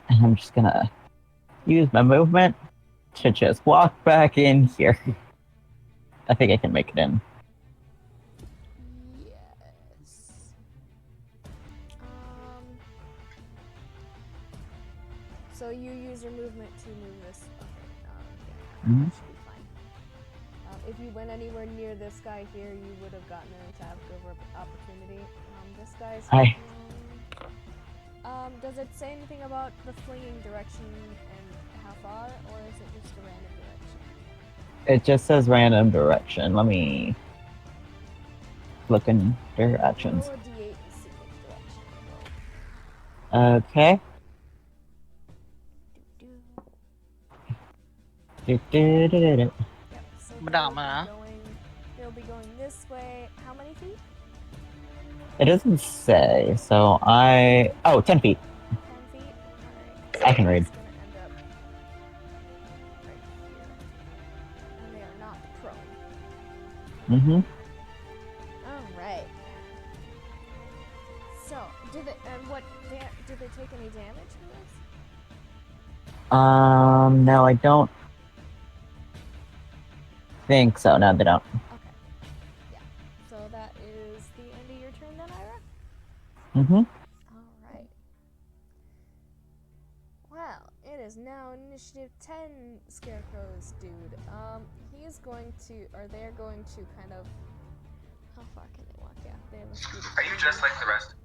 And I'm just gonna use my movement to just walk back in here. I think I can make it in. Yes. use your movement to move this. Okay. Mhm. That should be fine. If you went anywhere near this guy here, you would have gotten an attack over opportunity. This guy's. Hi. Does it say anything about the flinging direction and how far, or is it just a random direction? It just says random direction. Let me look in directions. Roll a d8 and see which direction it Okay. goes. Do-do-do-do-do. Yep, so Madama. they'll be going this way. How many feet? It doesn't say, so Oh, 10 feet. 10 feet? Alright. I can read. It's gonna end up right here. And they are not prone. Mm-hmm. Alright. So, did they take any damage from this? No, I don't think so. No, they don't. Okay. Yeah. So that is the end of your turn then, Ira? Mm-hmm. Alright. Well, it is now initiative 10 Scarecrow's dude. They're going to kind of... How far can they walk? Yeah, they have a speed. Are you just like the rest?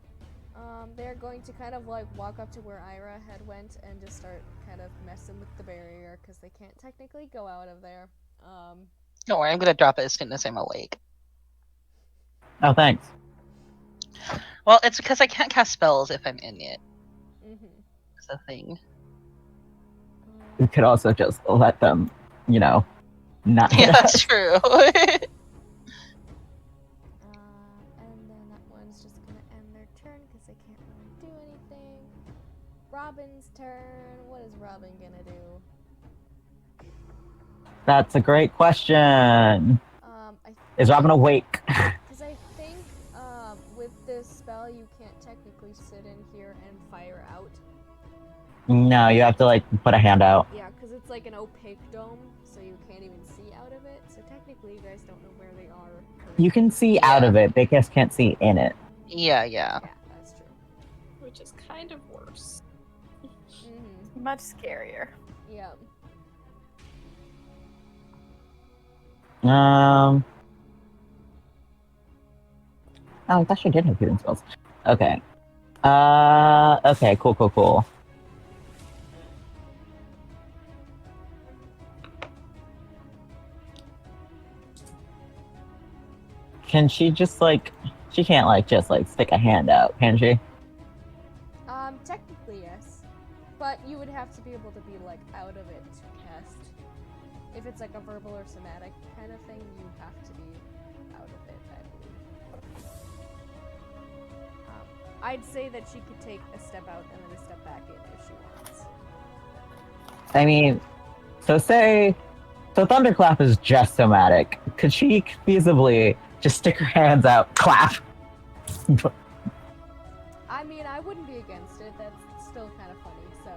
They're going to kind of like walk up to where Ira had went and just start kind of messing with the barrier because they can't technically go out of there. Don't worry, I'm gonna drop it as soon as I'm awake. Oh, thanks. Well, it's because I can't cast spells if I'm in it. It's a thing. We could also just let them, not Yeah, hit that's us. true. And then that one's just gonna end their turn because they can't really do anything. Robin's turn. What is Robin gonna do? That's a great question. Is Robin awake? Because I think with this spell you can't technically sit in here and fire out. No, you have to put a hand out. Yeah, because it's like an opaque dome, so you can't even see out of it. So technically you guys don't know where they are. You can see out of it, they just can't see in it. Yeah. Yeah, that's true. Which is kind of worse. Much scarier. Yeah. Oh, I thought she did have healing spells. Okay. Okay, cool. Can she just she can't just stick a hand out, can she? Technically yes, but you would have to be able to be out of it to cast. If it's a verbal or somatic kind of thing, you have to be out of it, I believe. I'd say that she could take a step out and then a step back in if she wants. I mean, so Thunderclap is just somatic. Could she feasibly just stick her hands out, clap? I mean, I wouldn't be against it. That's still kind of funny, so...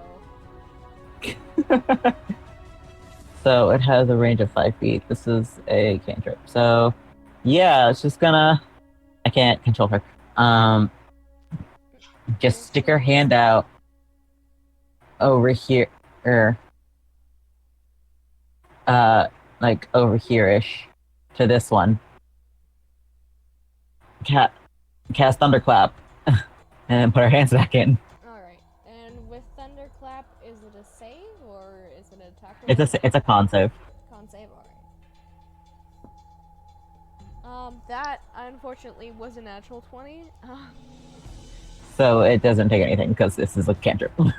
So it has a range of 5 feet. This is a cantrip. So, yeah, it's just gonna... I can't control her. Just stick her hand out over here. Over here-ish to this one. Cast Thunderclap. And then put her hands back in. Alright, and with Thunderclap, is it a save, or is it an attack? It's a con save. Con save, alright. That, unfortunately, was a natural 20. So it doesn't take anything, because this is a cantrip. Alright.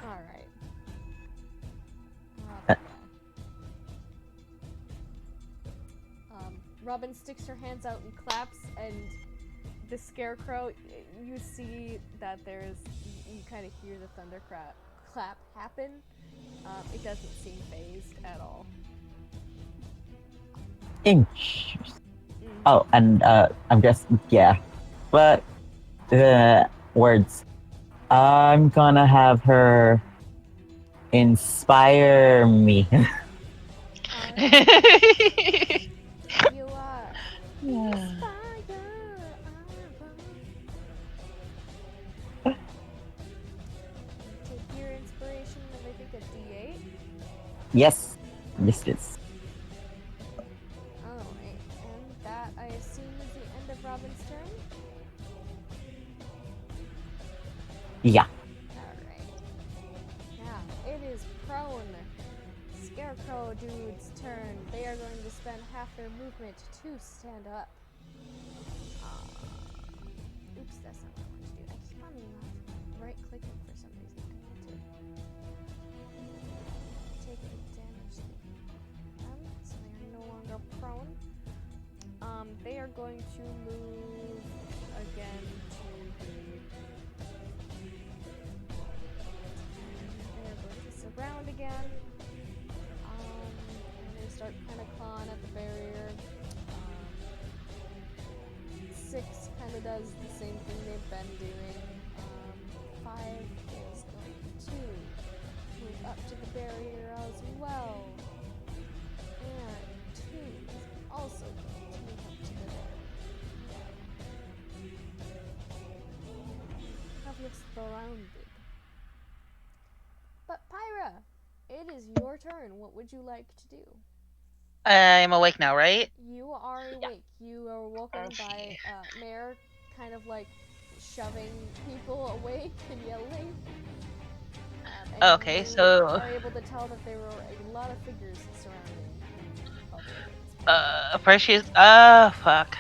Robin sticks her hands out and claps, and the Scarecrow, you see that you kind of hear the thunderclap happen. It doesn't seem phased at all. Oh, and I'm just, yeah. But, words. I'm gonna have her inspire me. You are. Yeah. Take your inspiration and I think a D8. Yes. Yes, it is. Alright, and that I assume is the end of Robin's turn? Yeah. Alright. Now, it is prone. Scarecrow dude's turn. They are going to spend half their movement to stand up. Oops, that's not what I want to do. I keep on right-clicking for some reason. I need to take the damage so they are no longer prone. They are going to move again to the... They are going to surround again. And they start kind of clawing at the barrier. 6 kind of does the same thing they've been doing. 5 is going to move up to the barrier as well. And 2 is also going to move up to the barrier. Have you surrounded? But Pyra, it is your turn. What would you like to do? I'm awake now, right? You are awake. You are woken by Mare kind of like shoving people awake and yelling. And Okay, you so are able to tell that there were a lot of figures surrounding. first she's fuck.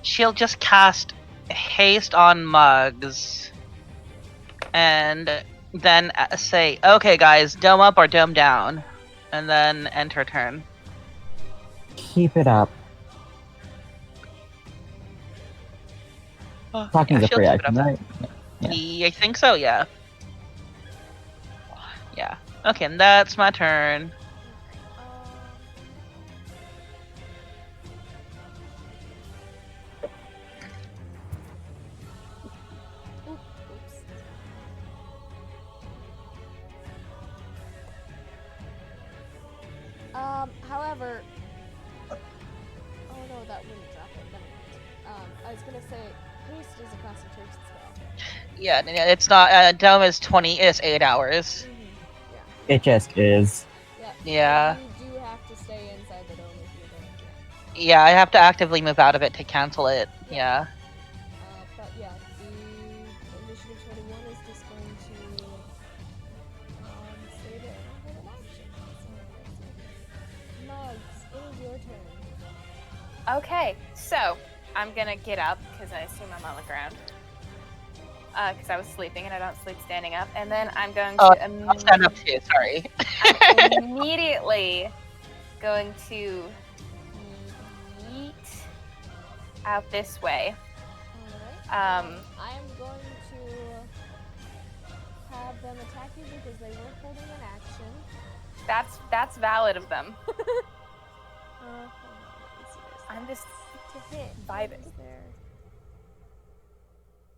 She'll just cast haste on Mugs, and then say, "Okay, guys, dome up or dome down," and then end her turn. Keep it up. Talking's a free action, right? Yeah. I think so, yeah. Yeah. Okay, and that's my turn. However, oh no, that wouldn't drop it. Never mind. I was gonna say, haste is a concentration spell. Yeah, it's not. Dome is 20. It's 8 hours. Yeah. It just is. Yeah. You do have to stay inside the dome if you're going to. Yeah, I have to actively move out of it to cancel it. Yeah. But yeah, the initiative 21 is just going to stay there and hold an action. So, Mugs, it is your turn. Okay, so I'm gonna get up because I assume I'm on the ground. Because I was sleeping and I don't sleep standing up, and then I'm going to. I'll stand up too. Sorry. I'm immediately going to yeet out this way. Alright. I am going to have them attack you because they were holding an action. That's valid of them. Hold on, let me see this. I'm just To hit. vibing.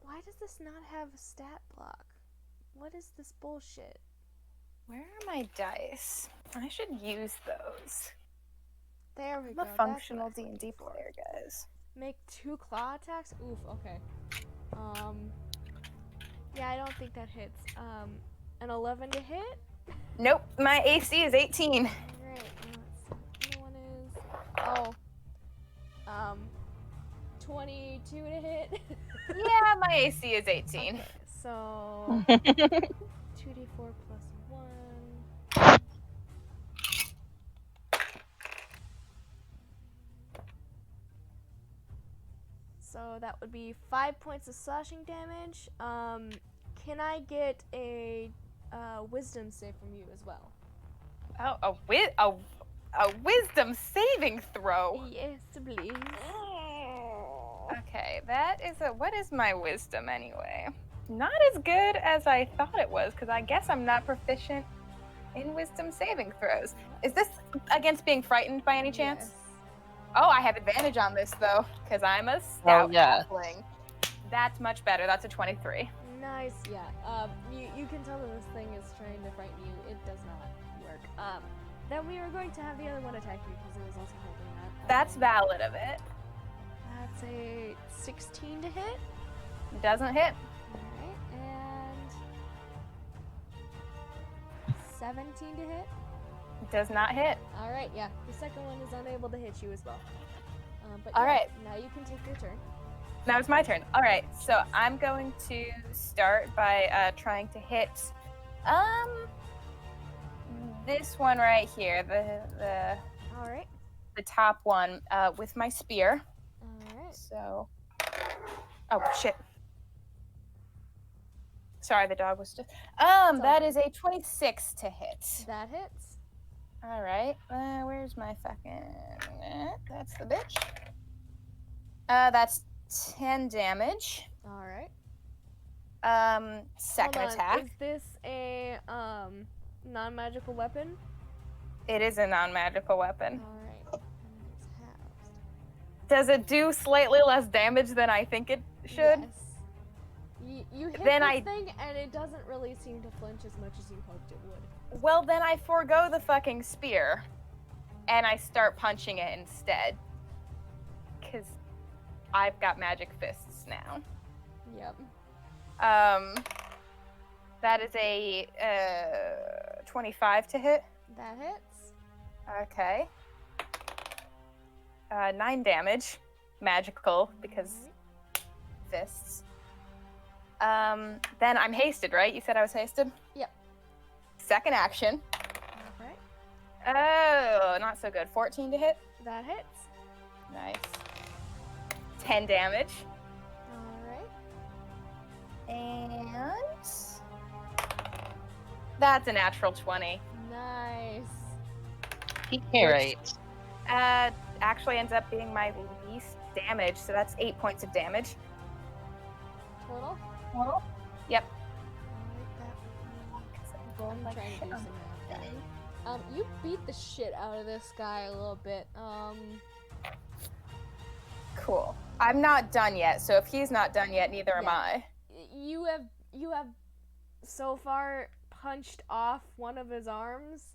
Why does this not have a stat block? What is this bullshit? Where are my dice? I should use those. There we go. I'm a functional D&D player, guys. Make 2 claw attacks? Oof, okay. Yeah, I don't think that hits. An 11 to hit? Nope, my AC is 18. Right, the other one is... 22 to hit? Yeah, my AC is 18. Okay, so... 2d4 plus 1... So that would be 5 points of slashing damage. Can I get a wisdom save from you as well? Oh, a wisdom saving throw. Yes, please. Okay, that is what is my wisdom anyway? Not as good as I thought it was, because I guess I'm not proficient in wisdom saving throws. Is this against being frightened by any chance? Yes. Oh, I have advantage on this though, because I'm a stout halfling. That's much better. That's a 23. Nice, yeah. You can tell that this thing is trying to frighten you. It does not work. Then we are going to have the other one attack you because it was also holding that. That's valid of it. That's a 16 to hit. Doesn't hit. Alright, and 17 to hit. Does not hit. All right, yeah. The second one is unable to hit you as well. But All yeah, right. now you can take your turn. Now it's my turn. All right, so I'm going to start by trying to hit this one right here, All right. the top one, with my spear. All right. So, oh shit. Sorry, the dog was just. That is a 26 to hit. That hits. All right. Where's my fucking? That's the bitch. That's 10 damage. All right. Second Hold on. attack. Is this a non-magical weapon? It is a non-magical weapon. All right. And it's halved. Does it do slightly less damage than I think it should? Yes. You hit Then this thing, and it doesn't really seem to flinch as much as you hoped it would. Well, then I forego the fucking spear, and I start punching it instead. Because I've got magic fists now. Yep. That is a 25 to hit. That hits. Okay. 9 damage. Magical, because fists. Then I'm hasted, right? You said I was hasted? Yep. Second action. All right. Oh, not so good. 14 to hit. That hits. Nice. 10 damage. All right. And that's a natural 20. Nice. PK rate. Actually ends up being my least damage, so that's 8 points of damage. Total? Yep. I'm trying to do some math. You beat the shit out of this guy a little bit. Cool. I'm not done yet, so if he's not done yet, neither am I. You have so far punched off one of his arms.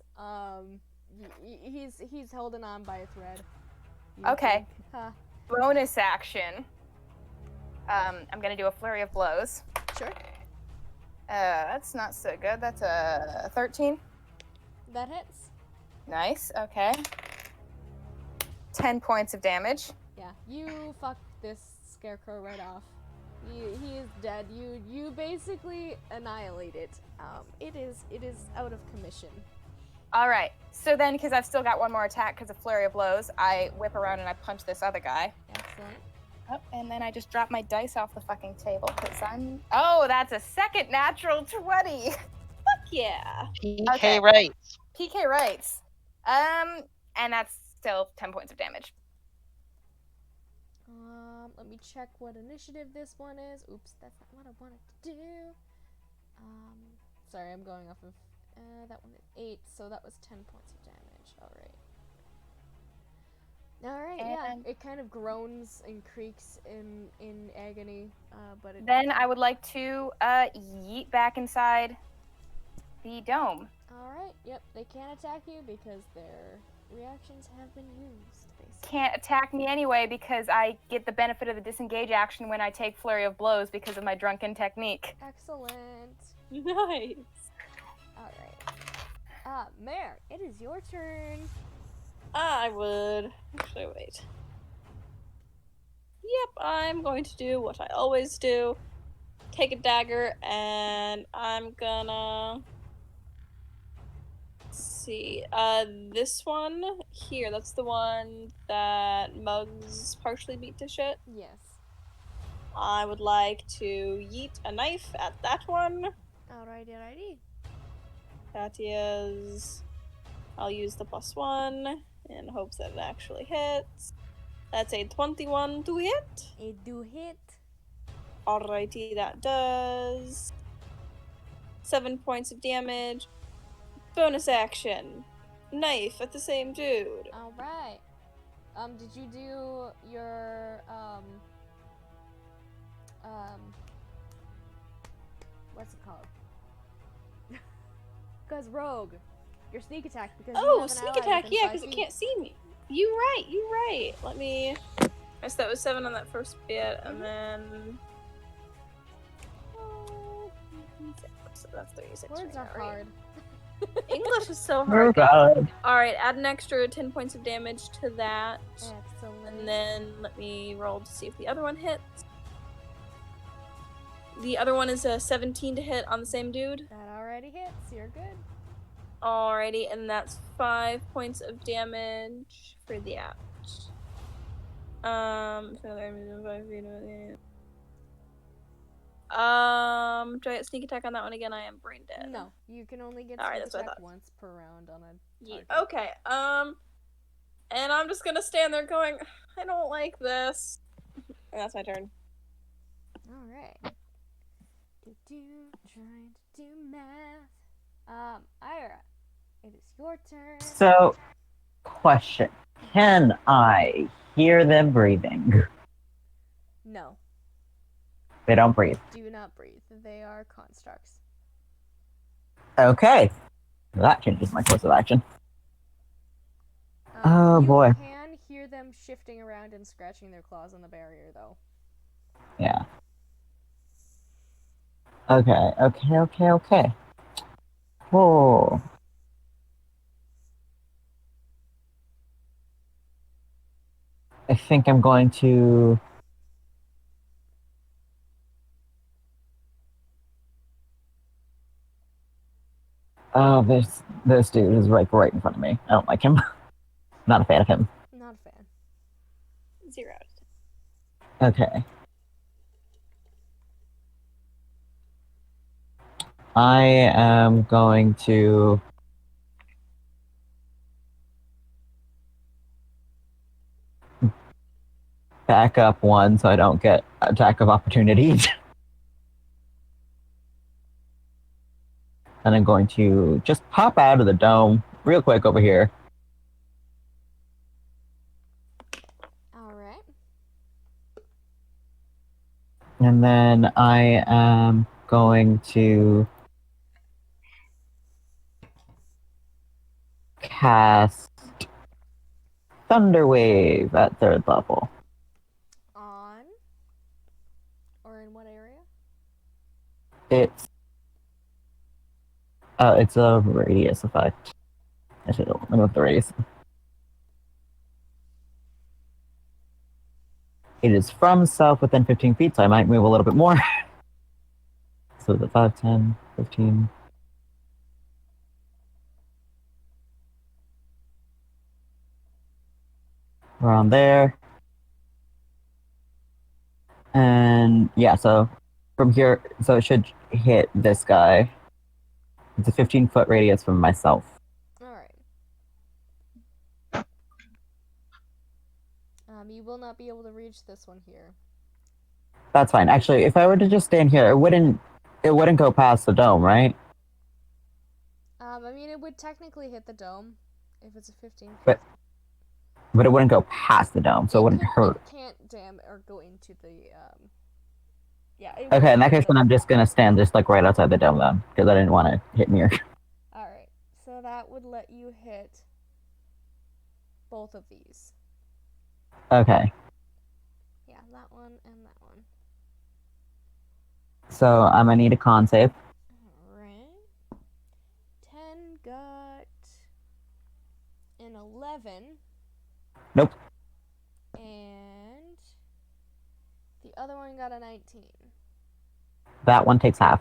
He's holding on by a thread. Okay. Huh. Bonus action. I'm gonna do a flurry of blows. Sure. That's not so good. That's a 13. That hits. Nice. Okay. 10 points of damage. Yeah, you fucked this scarecrow right off. He is dead. You basically annihilate it. It is out of commission. All right. So then, because I've still got one more attack because of flurry of blows, I whip around and I punch this other guy. Excellent. Oh, and then I just drop my dice off the fucking table because I'm. Oh, that's a second natural 20. Fuck yeah. PK Okay. rates. PK rights. And that's still 10 points of damage. Let me check what initiative this one is. Oops, that's not what I wanted to do. Sorry, I'm going off of that one at 8, so that was 10 points of damage. All right, yeah. It kind of groans and creaks in agony, but then I would like to yeet back inside the dome. All right. Yep, they can't attack you because their reactions have been used. Basically. Can't attack me anyway because I get the benefit of the disengage action when I take flurry of blows because of my drunken technique. Excellent. Nice. All right. Mare, it is your turn. I would. Actually, wait. Yep, I'm going to do what I always do. Take a dagger, and I'm gonna... Let's see. This one here, that's the one that Muggs partially beat to shit. Yes. I would like to yeet a knife at that one. Alrighty. That is... I'll use the +1 in hopes that it actually hits. That's a 21 to hit. It do hit. Alrighty, that does 7 points of damage. Bonus action. Knife at the same dude. Alright. Did you do your, what's it called? Because rogue. Your sneak attack, because you have an sneak ally attack, within yeah, 5 because it feet. can't see me. You're right. Let me... Yes, that was 7 on that first bit, and then... So that's 36 Words right are now, right? hard. English is so Oh hard. god. Alright, add an extra 10 points of damage to that. Excellent. And then let me roll to see if the other one hits. The other one is a 17 to hit on the same dude. That already hits. You're good. Alrighty, and that's 5 points of damage for the act. Do I get sneak attack on that one again? I am brain dead. No, you can only get Alright, sneak that's what I attack thought. once per round on a target. Okay, and I'm just gonna stand there going, I don't like this. And that's my turn. Alright. Trying to do math. Ira, it is your turn. So, question. Can I hear them breathing? No. They don't breathe. Do not breathe. They are constructs. Okay. That changes my course of action. Oh, boy. You can hear them shifting around and scratching their claws on the barrier, though. Yeah. Okay. Oh. I think I'm going to... Oh, this dude is like right in front of me. I don't like him. Not a fan of him. Not a fan. 0 out of 10. Okay. I am going to... back up one so I don't get attack of opportunity. And I'm going to just pop out of the dome real quick over here. Alright. And then I am going to cast Thunder Wave at 3rd level. On? Or in what area? It's a radius effect. I should remove the radius. It is from south within 15 feet, so I might move a little bit more. So the 5, 10, 15. Around there. And yeah, so from here, so it should hit this guy. It's a 15-foot radius from myself. Alright. You will not be able to reach this one here. That's fine. Actually, if I were to just stand here, it wouldn't go past the dome, right? I mean, it would technically hit the dome if it's a 15 But it wouldn't go past the dome, so it wouldn't hurt. It can't jam or go into the, yeah. Okay, in that case, then I'm just gonna stand just like right outside the dome then, because I didn't want to hit near. Alright, so that would let you hit both of these. Okay. Yeah, that one and that one. So I'm gonna need a con save. Alright. 10 got an 11. Nope. And the other one got a 19. That one takes half.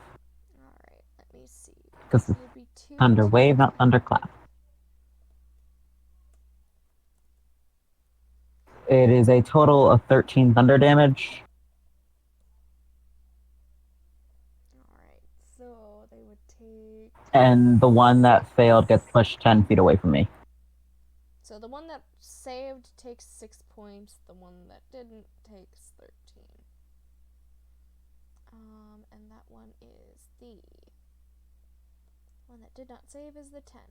Alright, let me see. Because This it's would be 2 Thunder Wave, not Thunderclap. It is a total of 13 thunder damage. Alright, so they would take... And the one that failed gets pushed 10 feet away from me. So the one that saved takes 6 points, the one that didn't takes 13. And that one is the one that did not save is the 10.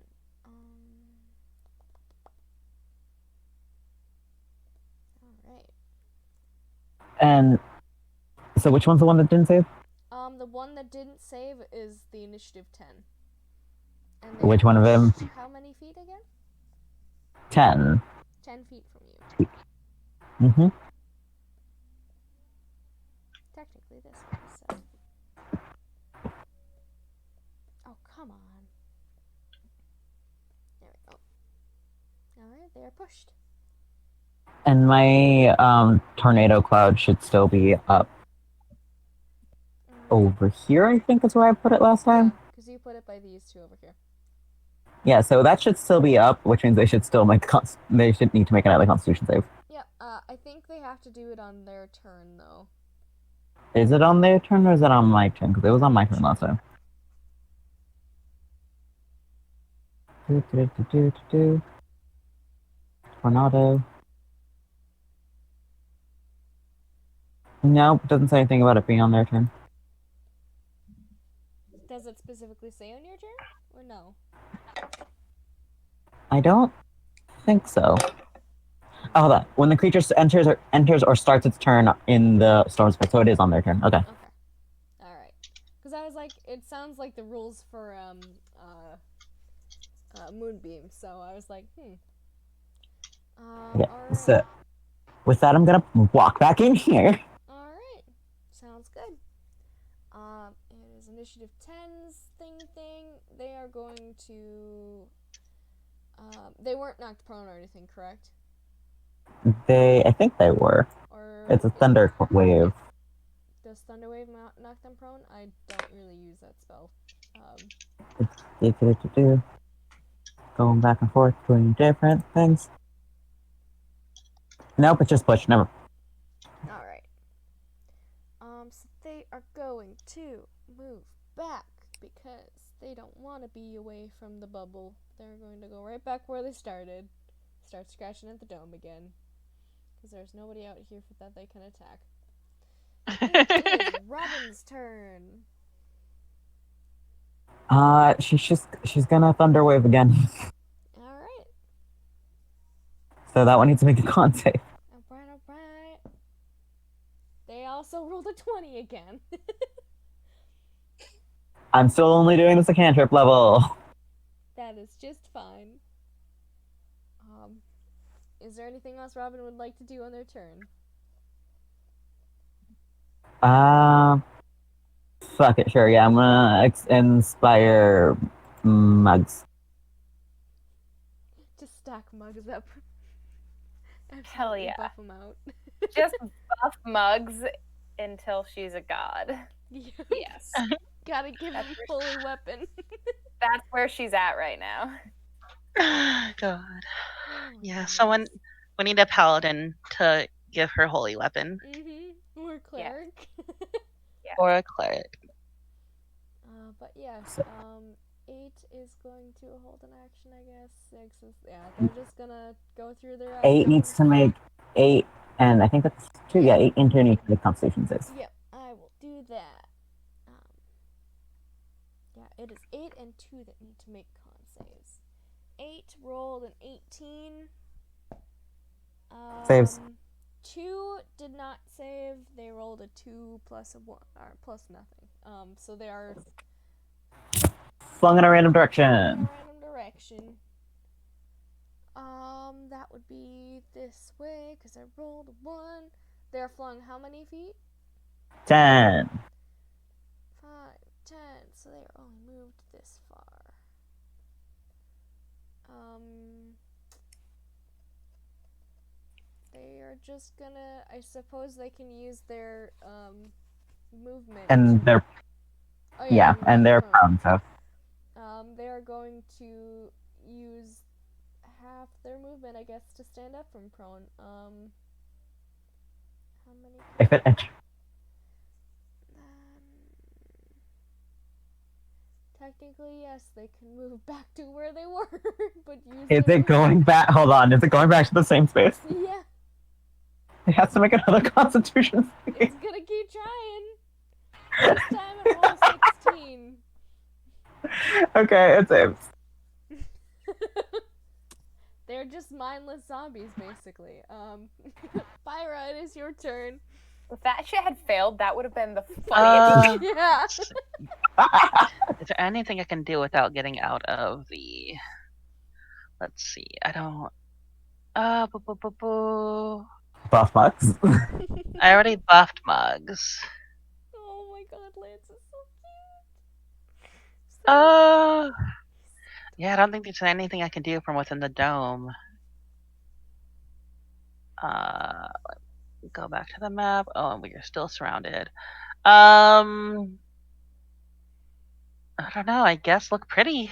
Alright. And so which one's the one that didn't save? The one that didn't save is the initiative 10. And Which one of them? How many feet again? 10. 10 feet from you. Mm-hmm. Technically this one, so... Oh, come on. they are pushed. And my tornado cloud should still be up over here, I think is where I put it last time. Because you put it by these two over here. Yeah, so that should still be up, which means they should still they should need to make another Constitution save. Yeah, I think they have to do it on their turn, though. Is it on their turn or is it on my turn? Because it was on my turn last time. Tornado. No, it doesn't say anything about it being on their turn. Does it specifically say on your turn? Or no? I don't think so. Oh, hold on. When the creature enters or starts its turn in the storm space, so it is on their turn. Okay. Alright. Because I was like, it sounds like the rules for Moonbeam, so I was like, Yeah. Alright. So, with that, I'm gonna walk back in here. Alright. Sounds good. It is initiative 10's thing. They are going to... they weren't knocked prone or anything, correct? I think they were. Or it's a thunder wave. Does thunder wave knock them prone? I don't really use that spell. Going back and forth doing different things. Nope, it's just push. Never. Alright. So they are going to move back because they don't want to be away from the bubble. They're going to go right back where they started. Start scratching at the dome again. Because there's nobody out here that they can attack. It is Robin's turn. She's gonna thunderwave again. Alright. So that one needs to make a con save. Alright. They also rolled a 20 again. I'm still only doing this at cantrip level. That is just fine. Is there anything else Robin would like to do on their turn? Fuck it, sure, yeah, I'm gonna inspire mugs. Just stack mugs up. Hell yeah. Buff them out. Just buff mugs until she's a god. Yes. Gotta give them fully weapon. That's where she's at right now. God. Yeah, we need a paladin to give her holy weapon. Or cleric. Yeah. Or a cleric. But yes, 8 is going to hold an action, I guess. 6 is, they're just gonna go through their... 8 needs to make 8, and I think that's 2, yeah, 8 and 2 need to make Constitution saves. Yep, I will do that. Yeah, it is 8 and 2 that need to make con saves. 8 rolled an 18. Saves. 2 did not save. They rolled a 2 plus a 1, or plus nothing. So they are flung in a random direction. That would be this way because I rolled a 1. They're flung how many feet? 10. 5, 10. So they are only moved this far. They are just gonna... I suppose they can use their movement. And they're... Oh, yeah, and they're prone, so... They are going to use half their movement, I guess, to stand up from prone. How many? If it enters. Technically, yes, they can move back to where they were, but use. Is it going back? Hold on. Is it going back to the same space? Yeah. It has to make another Constitution save. It's gonna keep trying. This time it rolls 16. Okay, it saves. They're just mindless zombies, basically. Pyra, it is your turn. If that shit had failed, that would have been the funniest. Yeah. Is there anything I can do without getting out of the... Let's see, I don't... Buff mugs? I already buffed mugs. Oh my god, Lance is so cute. Yeah, I don't think there's anything I can do from within the dome. Go back to the map. Oh, we are still surrounded. I don't know. I guess look pretty.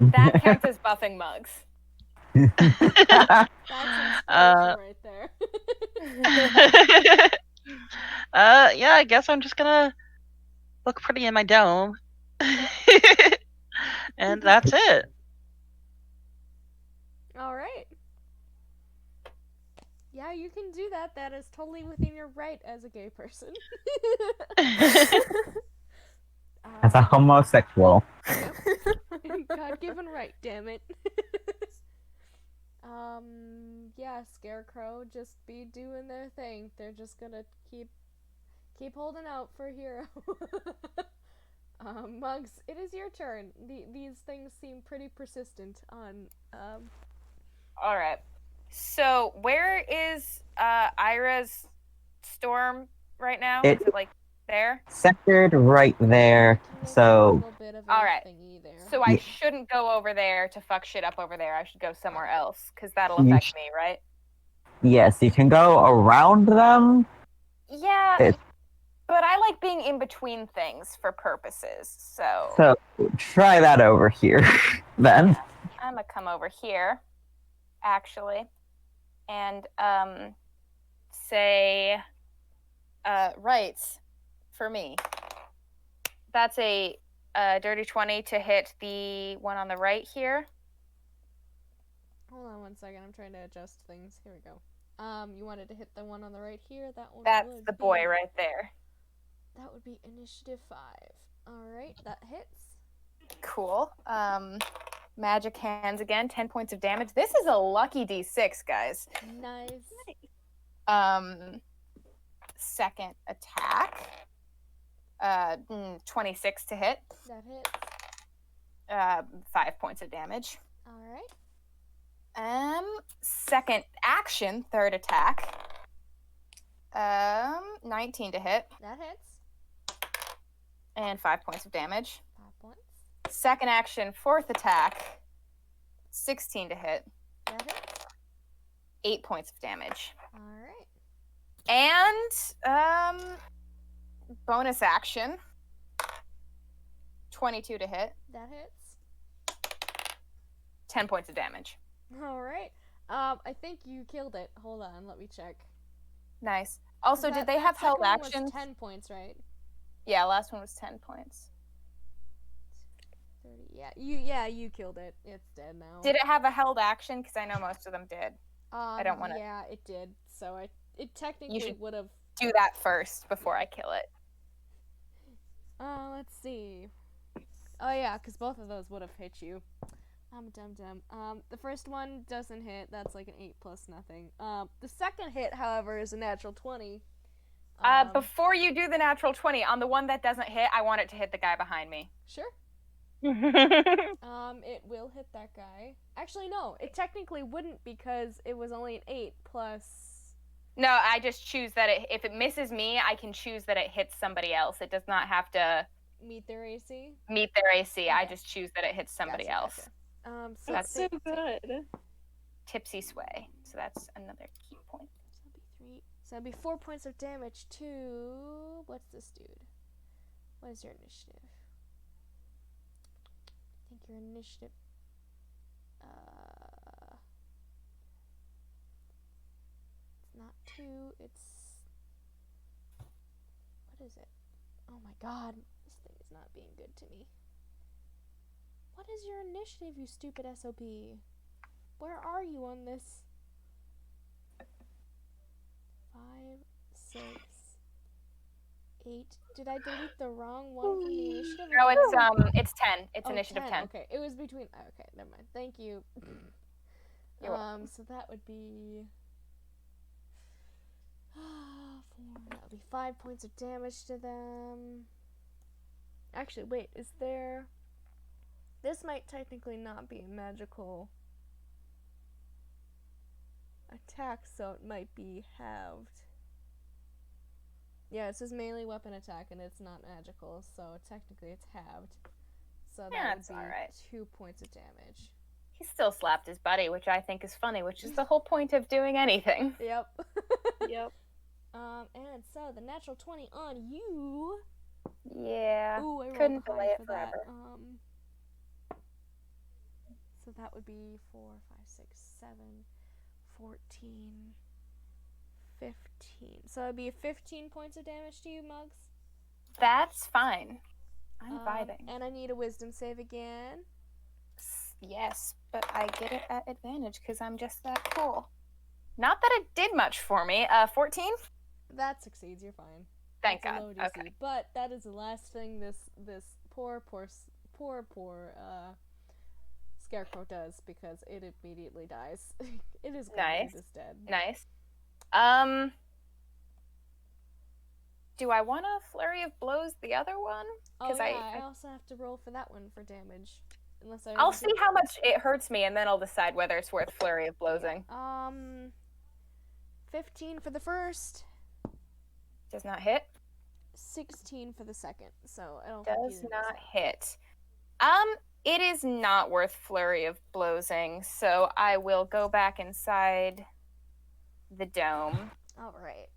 That counts as buffing mugs. That's inspiration right there. Yeah, I guess I'm just gonna look pretty in my dome. And that's it. All right. Yeah, you can do that. That is totally within your right as a gay person. As a homosexual. Yep. God-given right, damn it. Yeah, Scarecrow just be doing their thing. They're just gonna keep holding out for Hero. Mugs, it is your turn. These things seem pretty persistent on, All right. So where is Ira's storm right now? Is it like there? Centered right there. So. All right. So I shouldn't go over there to fuck shit up over there. I should go somewhere else because that'll affect me, right? Yes, you can go around them. Yeah, but I like being in between things for purposes. So try that over here, then. I'm gonna come over here, actually, and say rights for me. That's a dirty 20 to hit the one on the right here. Hold on 1 second. I'm trying to adjust things. Here we go. You wanted to hit the one on the right here. That one. That's the boy right there. That would be initiative 5. All right, that hits. Cool. Magic hands again. 10 points of damage. This is a lucky D6, guys. Nice. Second attack. 26 to hit. That hits. 5 points of damage. All right. Second action, third attack. 19 to hit. That hits. And 5 points of damage. 5 points. Second action, fourth attack. 16 to hit. That hits. 8 points of damage. All right. And bonus action. 22 to hit. That hits. 10 points of damage. All right. I think you killed it. Hold on, let me check. Nice. Also, did they have held actions? 10 points, right? Yeah, last one was 10 points. 30. Yeah, you killed it. It's dead now. Did it have a held action? Because I know most of them did. I don't want to. Yeah, it did. So it technically would have. Do that first before I kill it. Let's see. Oh yeah, because both of those would have hit you. I'm dumb. The first one doesn't hit. That's like an 8 plus nothing. The second hit, however, is a natural 20. Before you do the natural 20, on the one that doesn't hit, I want it to hit the guy behind me. Sure. It will hit that guy. Actually, no. It technically wouldn't because it was only an 8 plus. No, I just choose that if it misses me, I can choose that it hits somebody else. It does not have to meet their AC. Okay. I just choose that it hits somebody else. Gotcha. So that's so good. Tipsy sway. So that's another key point. So that'll be 3. So that'll be 4 points of damage to what's this dude? What is your initiative? I think your initiative. It's not 2. It's what is it? Oh my god, this thing is not being good to me. What is your initiative, you stupid SOB? Where are you on this? 5, 6, 8. Did I delete the wrong one from the initiative? No, it's 10. It's initiative 10. Okay, it was between. Okay, never mind. Thank you. You're welcome. So that would be 4. That would be 5 points of damage to them. Actually, wait. Is there? This might technically not be a magical attack, so it might be halved. Yeah, it says melee weapon attack, and it's not magical, so technically it's halved. So that would be 2 points of damage. He still slapped his buddy, which I think is funny, which is the whole point of doing anything. Yep. Yep. And so the natural 20 on you. Yeah. Ooh, I couldn't rolled delay high it for forever. that. So that would be 4, 5, 6, 7, 14, 15. So it'd be 15 points of damage to you, Mugs. That's fine. I'm vibing. And I need a wisdom save again. Yes, but I get it at advantage because I'm just that cool. Not that it did much for me. 14? That succeeds. You're fine. Thank That's God. a low DC, Okay. but that is the last thing this poor scarecrow does, because it immediately dies. It is Nice. just dead. Nice. Do I want a flurry of blows the other one? Oh yeah, I also have to roll for that one for damage. Unless I'll see how much it hurts me, and then I'll decide whether it's worth flurry of blowsing. 15 for the first. Does not hit. 16 for the second. So I don't. Does not hit. It is not worth flurry of blowsing, so I will go back inside the dome. All right.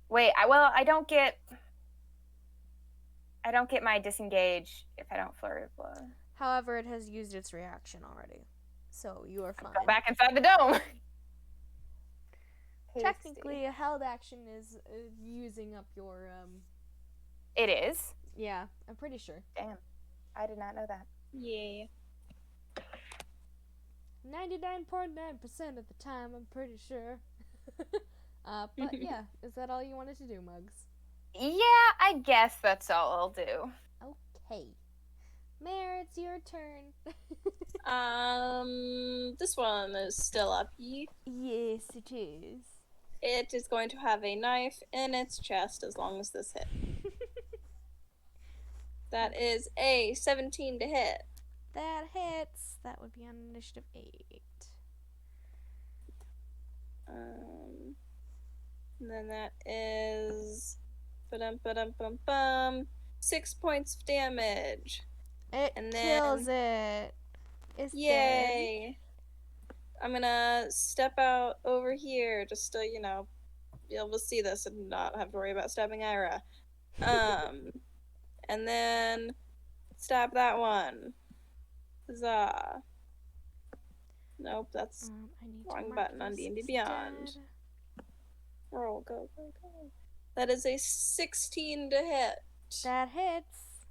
Wait, I don't get my disengage if I don't flurry of blow. However, it has used its reaction already, so you are fine. Go back inside the dome. Technically, a held action is using up your It is? Yeah, I'm pretty sure. Damn, I did not know that. Yeah. 99.9% of the time, I'm pretty sure. But yeah, is that all you wanted to do, Mugs? Yeah, I guess that's all I'll do. Okay. Mare, it's your turn. This one is still up. Yes, it is. It is going to have a knife in its chest as long as this hit. That is a 17 to hit. That hits. That would be on initiative 8. And then that is 6 points of damage. It and kills it. It's yay! Dead. I'm gonna step out over here just to, be able to see this and not have to worry about stabbing Ira. And then stab that one. Huzzah. Nope, that's wrong button on D&D Beyond. Roll, go. That is a 16 to hit. That hits.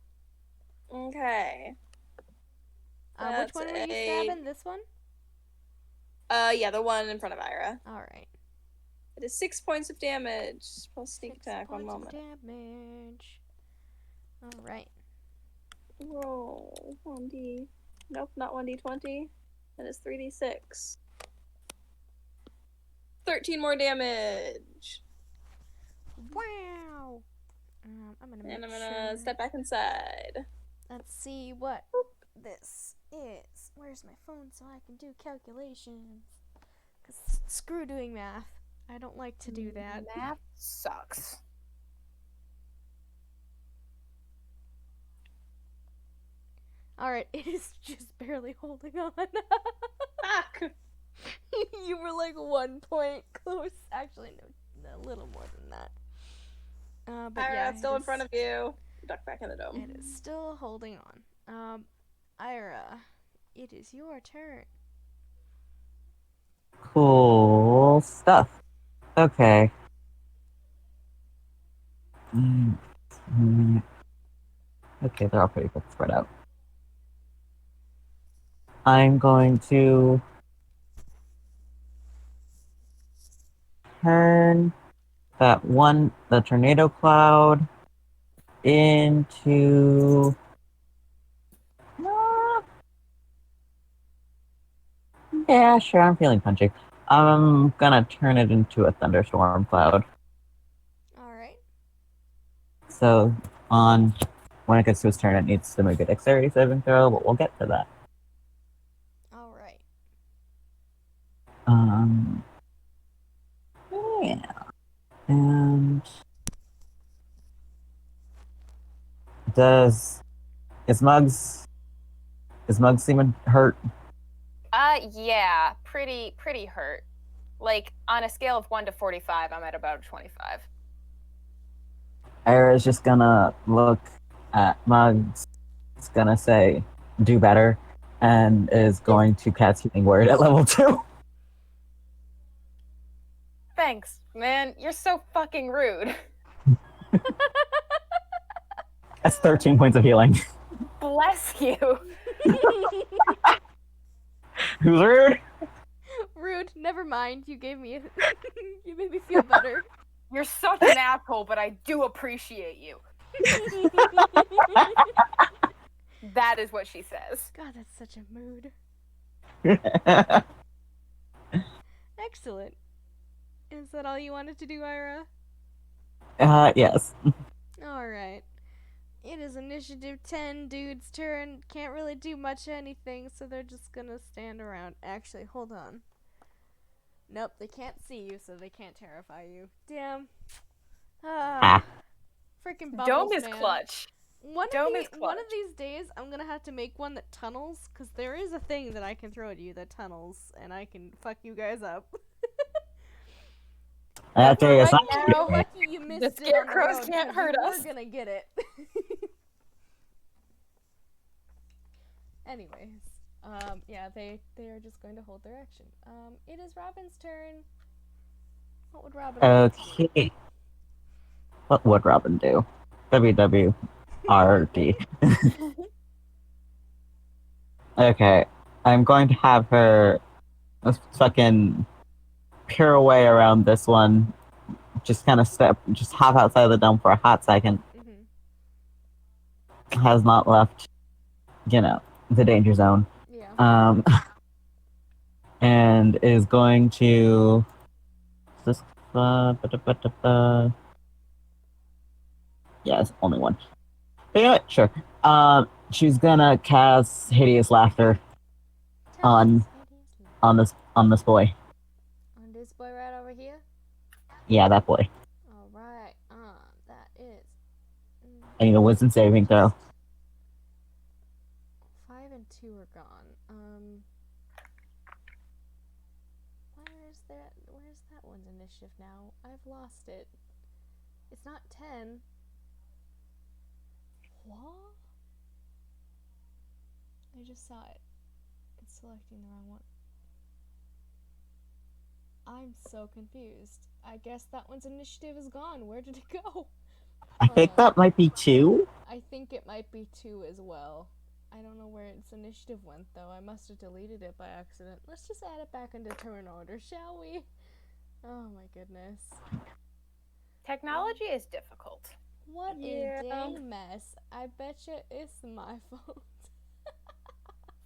Okay. Which one were you stabbing? This one? Yeah, the one in front of Ira. Alright. It is 6 points of damage plus sneak attack. 1 moment. Damage. Alright. Roll 1d. Nope, not 1d20. That is 3d6. 13 more damage. Wow. I'm gonna step back inside. Let's see what this is. Where's my phone so I can do calculations? Because screw doing math. I don't like to do that. Math sucks. Alright, it is just barely holding on. Fuck! You were like 1 point close. Actually, no, a little more than that. But Ira, yeah, it's still in front of you. Duck back in the dome. It is still holding on. Ira, it is your turn. Cool stuff. Okay. Okay, they're all pretty good spread out. I'm going to turn the tornado cloud into yeah, sure, I'm feeling punchy. I'm gonna turn it into a thunderstorm cloud. Alright. So when it gets to its turn, it needs to make a dexterity saving throw, but we'll get to that. Alright. Yeah. And is Muggs seeming hurt? Yeah, pretty hurt. Like, on a scale of 1 to 45, I'm at about a 25. Ira's just gonna look at Mugs. It's gonna say, "Do better," and is going to cast Healing Word at level 2. Thanks, man. You're so fucking rude. That's 13 points of healing. Bless you. Who's rude? Rude. Never mind. You gave me. You made me feel better. You're such an asshole, but I do appreciate you. That is what she says. God, that's such a mood. Excellent. Is that all you wanted to do, Ira? Yes. Alright. It is initiative 10, dude's turn. Can't really do much of anything, so they're just gonna stand around. Actually, hold on. Nope, they can't see you, so they can't terrify you. Damn. Freaking bubbles, Dome is man. clutch. One of these days, I'm gonna have to make one that tunnels, because there is a thing that I can throw at you that tunnels, and I can fuck you guys up. After you're You're lucky you missed The scarecrows can't hurt us. We're gonna get it. Anyways, yeah, they are just going to hold their action. It is Robin's turn. What would Robin do? Okay. What would Robin do? WWRD. Okay. I'm going to have her fucking peer away around this one. Just kind of just hop outside of the dome for a hot second. Mm-hmm. Has not left, the danger zone. Yeah. And is going to yes, only one. But you know what? Sure. She's gonna cast Hideous Laughter on this boy. On this boy right over here? Yeah, that boy. Alright, that is... I need a wisdom saving throw. 5 and 2 are gone. Where's that one's initiative now? I've lost it. It's not 10. What? I just saw it. It's selecting the wrong one. I'm so confused. I guess that one's initiative is gone. Where did it go? I think that might be 2. I think it might be 2 as well. I don't know where its initiative went, though. I must have deleted it by accident. Let's just add it back into turn order, shall we? Oh my goodness. Technology is difficult. What a dang mess. I betcha it's my fault.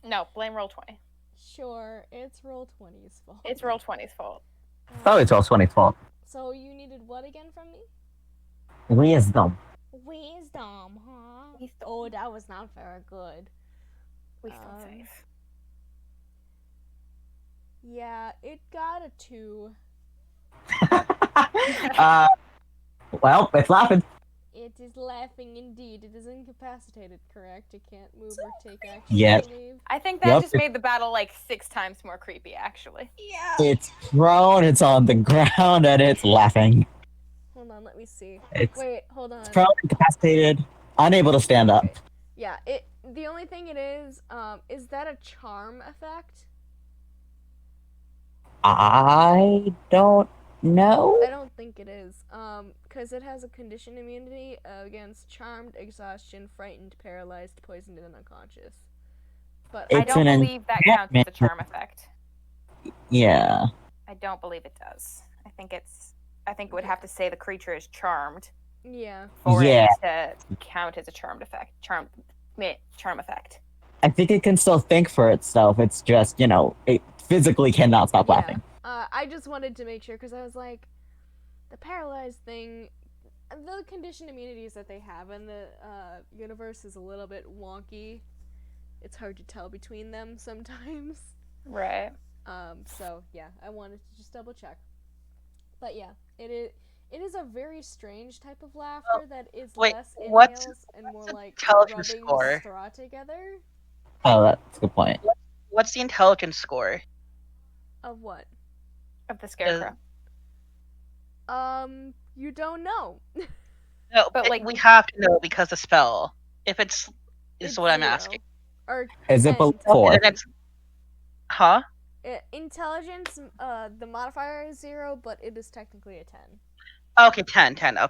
No, blame Roll20. Sure, it's Roll20's fault. It's Roll20's fault. Oh, it's all 20's fault. So you needed what again from me? Wisdom. Wisdom, huh? Wisdom. Oh, that was not very good. Wisdom save. Yeah, it got a 2. Well, it's laughing. It is laughing indeed. It is incapacitated, correct? It can't move or take action. Yeah. I think that just made the battle like 6 times more creepy, actually. Yeah. It's prone, it's on the ground, and it's laughing. Hold on, let me see. It's Wait, hold on. prone, incapacitated, unable to stand up. Okay. Yeah, the only thing it is that a charm effect? I don't know. I don't think it is. Because it has a condition immunity against charmed, exhaustion, frightened, paralyzed, poisoned, and unconscious. But I don't believe that counts as a charm effect. Yeah. I don't believe it does. I think it would have to say the creature is charmed. Yeah. For it to count as a charm effect. Charm effect. I think it can still think for itself. It's just, it physically cannot stop laughing. I just wanted to make sure, because I was like, the paralyzed thing, the condition immunities that they have in the universe is a little bit wonky. It's hard to tell between them sometimes. Right. So, yeah, I wanted to just double check. But yeah, it is a very strange type of laughter that is less inhales and more like rubbing straw together. Oh, that's a good point. What's the intelligence score? Of what? Of the scarecrow. You don't know. No, But, like- we have to know because the spell. If it's It's what I'm 0. asking. Or Is it 10, below Okay, 4? then it's huh? Intelligence, the modifier is 0, but it is technically a 10. Okay, 10. Oh,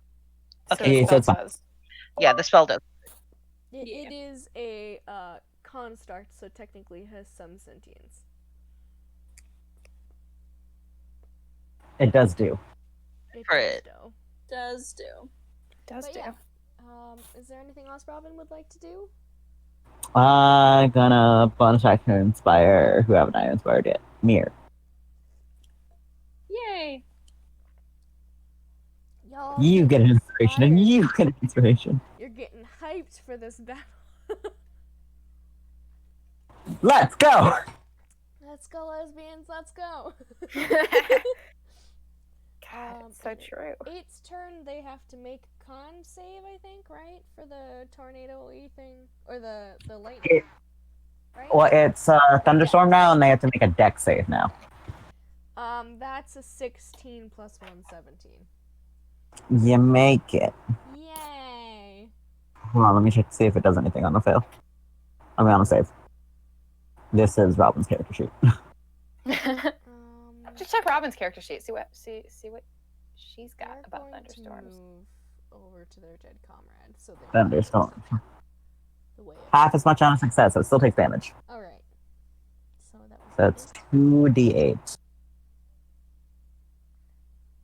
okay, So so the it's spell fine. does. yeah, the spell does. It is a construct, so technically has some sentience. It does do. It For does it. do. Does do. Does But do. yeah. Is there anything else Robin would like to do? I'm gonna bonus action inspire. Who haven't I inspired yet? Mir. Yay! Y'all You get an inspiration, and inspired. you get an inspiration. You're getting hyped for this battle. Let's go! Let's go, lesbians. Let's go. God, it's so in true. Its turn, they have to make a con save, I think, right? For the tornado-y thing. Or the lightning. Right? Well, it's thunderstorm now, and they have to make a deck save now. That's a 16 plus 1, 17. You make it. Yay! Hold on, let me check to see if it does anything on the fail. I'm on a save. This is Robin's character sheet. Just check Robin's character sheet. See what she's got They're about going thunderstorms. to move over to their dead comrade, so they Thunderstorm. the way it Half as much on a success, so it still takes damage. All right. So that was So it's 2d8.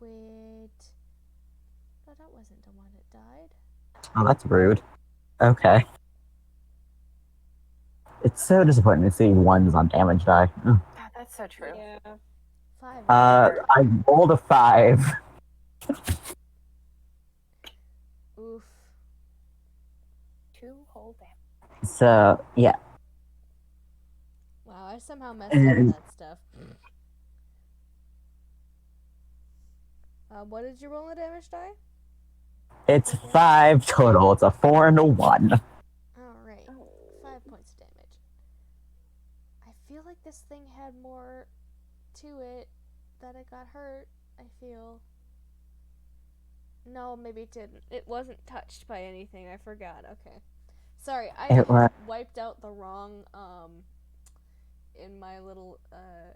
Wait. No, that wasn't the one that died. Oh, that's rude. Okay. It's so disappointing to see ones on damage die. God, that's so true. Yeah. 5. I rolled a 5. Oof. 2 whole damage. So, yeah. Wow, I somehow messed up that stuff. What did you roll the damage die? It's 5 total. It's a 4 and a 1. Alright. 5 points of damage. I feel like this thing had more to it that it got hurt. I feel. No, maybe it didn't. It wasn't touched by anything. I forgot. Okay. Sorry, I wiped out the wrong, in my little,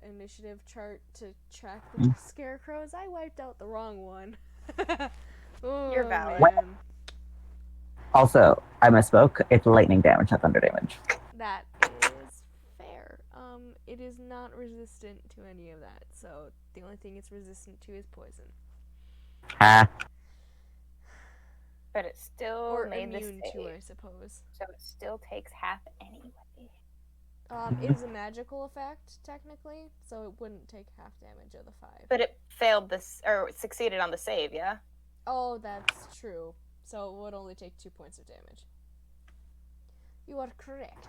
initiative chart to track the scarecrows. I wiped out the wrong one. Oh, You're valid. man. Also, I misspoke. It's lightning damage, not thunder damage. That is fair. It is not resistant to any of that, so the only thing it's resistant to is poison. Ah. But it still Or made the immune save. to, I suppose. So it still takes half anyway. It is a magical effect, technically, so it wouldn't take half damage of the 5. But it failed this, or succeeded on the save, yeah? Oh, that's true. So it would only take 2 points of damage. You are correct.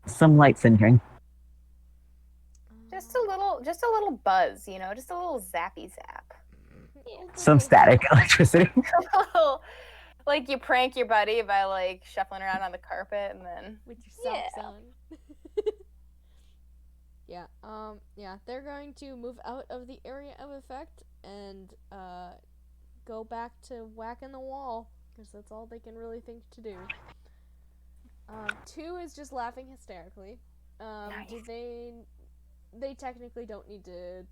Some light singeing. Just a little buzz, you know, just a little zappy zap. Some static electricity. Like you prank your buddy by like shuffling around on the carpet and then With your socks on. Yeah, they're going to move out of the area of effect and go back to whacking the wall, because that's all they can really think to do. 2 is just laughing hysterically. Nice. They technically don't need to.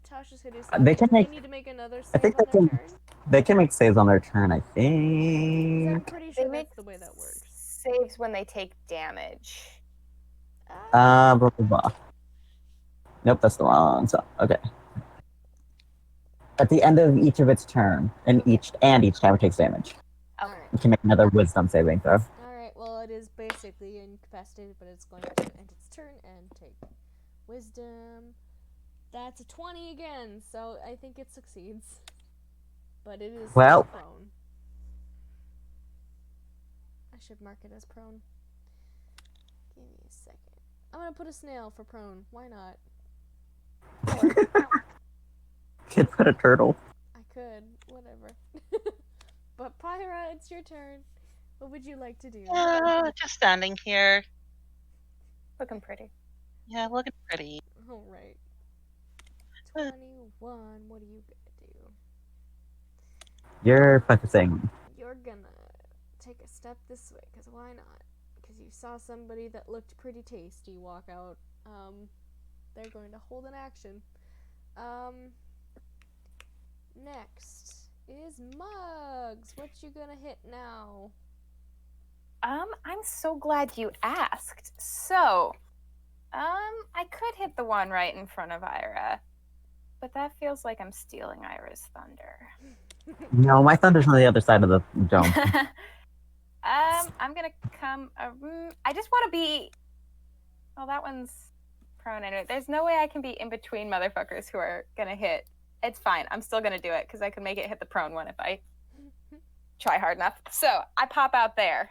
Tasha's gonna do They something. can Do make- they need to make another I save think on they their can- turn? They can make saves on their turn, I 'Cause I'm think. pretty they sure make that's the way that works. saves when they take damage. Blah, blah, blah. Nope, that's the wrong song. Okay. At the end of each of its turn, and each time it takes damage, Okay. you can make another wisdom saving throw. Alright, well, it is basically incapacitated, but it's going to end its turn and take wisdom. That's a 20 again, so I think it succeeds. But it is Well- still prone. I should mark it as prone. Give me a second. I'm gonna put a snail for prone. Why not? Could put a turtle. I could. Whatever. But Pyra, it's your turn. What would you like to do? Just standing here. Looking pretty. Yeah, looking pretty. All right. 21. What are you gonna do? You're focusing. You're gonna take a step this way, because why not? Because you saw somebody that looked pretty tasty walk out. They're going to hold an action. Next is Mugs. What you gonna hit now? I'm so glad you asked. So, I could hit the one right in front of Ira, but that feels like I'm stealing Ira's thunder. No, my thunder's on the other side of the dome. I'm gonna come. I just want to be. Well, that one's prone anyway. There's no way I can be in between motherfuckers who are gonna hit. It's fine. I'm still gonna do it because I can make it hit the prone one if I try hard enough. So I pop out there.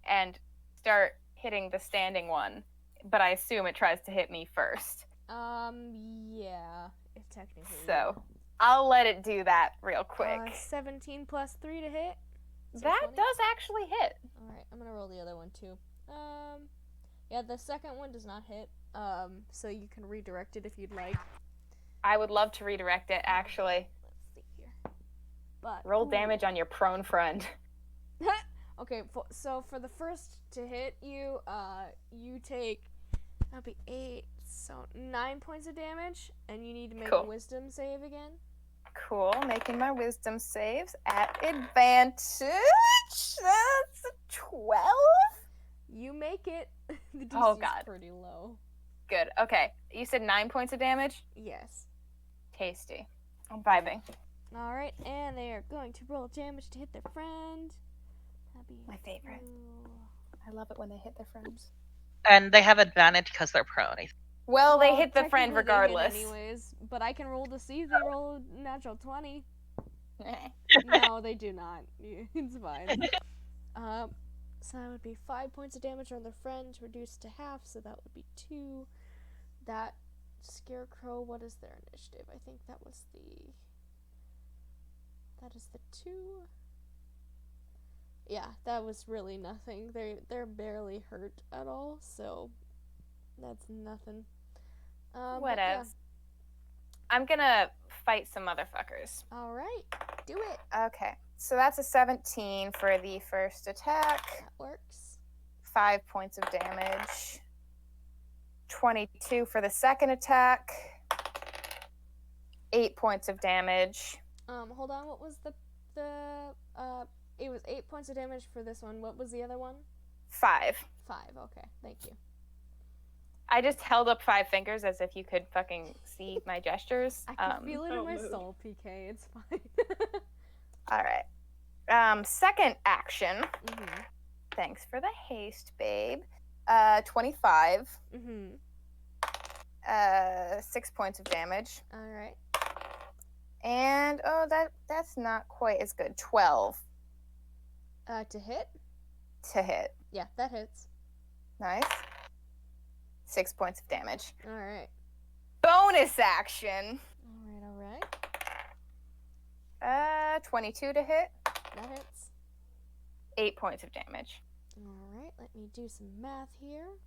And start hitting the standing one, but I assume it tries to hit me first. Yeah, it technically. So I'll let it do that real quick. 17 plus 3 to hit. That 20? Does actually hit. All right, I'm gonna roll the other one too. Yeah, the second one does not hit. So you can redirect it if you'd like. I would love to redirect it, actually. Let's see here. But roll damage on your prone friend. Okay, so for the first to hit you, you take, that'll be 8, so 9 points of damage, and you need to make a wisdom save again. Cool, making my wisdom saves at advantage. That's a 12. You make it. The DC oh, God. is pretty low. Good, okay. You said 9 points of damage? Yes. Tasty. I'm vibing. Alright, and they are going to roll damage to hit their friend. My favorite. I love it when they hit their friends. And they have advantage because they're prone. Well, they hit the friend regardless. Anyways, but I can roll to see if they roll a natural 20. No, they do not. It's fine. So that would be 5 points of damage on their friend, reduced to half, so that would be 2. That scarecrow, what is their initiative? I think that was the... That is the 2... Yeah, that was really nothing. They're barely hurt at all, so that's nothing. What else? Yeah. I'm gonna fight some motherfuckers. Alright, do it. Okay, so that's a 17 for the first attack. That works. 5 points of damage. 22 for the second attack. 8 points of damage. Hold on, what was it was 8 points of damage for this one. What was the other one? 5. 5, okay. Thank you. I just held up 5 fingers as if you could fucking see my gestures. I can feel it in my soul, PK. It's fine. Alright. Second action. Mm-hmm. Thanks for the haste, babe. 25. Mm-hmm. 6 points of damage. Alright. And, that's not quite as good. 12. To hit? To hit. Yeah, that hits. Nice. 6 points of damage. Alright. Bonus action. Alright. 22 to hit. That hits. 8 points of damage. Alright, let me do some math here.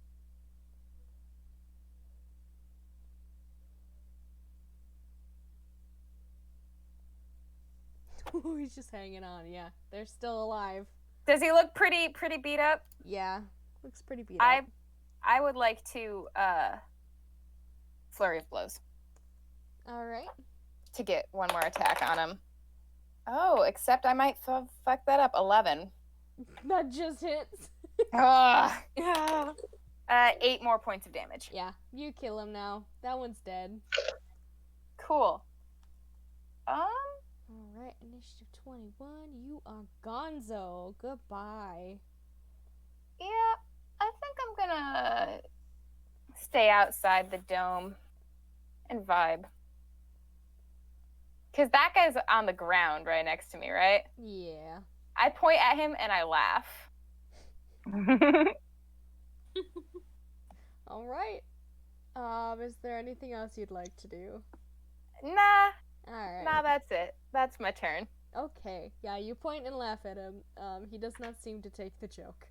He's just hanging on, yeah. They're still alive. Does he look pretty beat up? Yeah, looks pretty beat up. I would like to, flurry of blows. Alright. To get one more attack on him. Oh, except I might fuck that up. 11. That just hits. Yeah. 8 more points of damage. Yeah, you kill him now. That one's dead. Cool. Alright, initiative 21. You are gonzo. Goodbye. Yeah, I think I'm gonna stay outside the dome and vibe. Because that guy's on the ground right next to me, right? Yeah. I point at him and I laugh. Alright. Is there anything else you'd like to do? Nah. Alright. Nah, that's it. That's my turn. Okay. Yeah, you point and laugh at him. He does not seem to take the joke.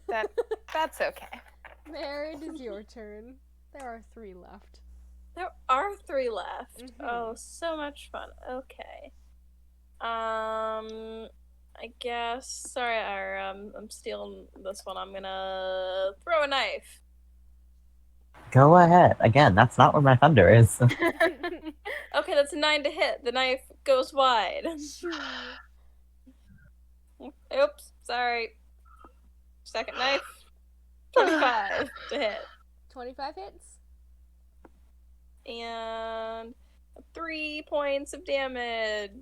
That's okay. Mare, it is your turn. There are 3 left. There are 3 left. Mhm. Oh, so much fun. Okay. I guess. Sorry, Ira. I'm stealing this one. I'm gonna throw a knife. Go ahead. Again, that's not where my thunder is. Okay, that's a 9 to hit. The knife goes wide. Oops, sorry. Second knife. 25 to hit. 25 hits. And 3 points of damage.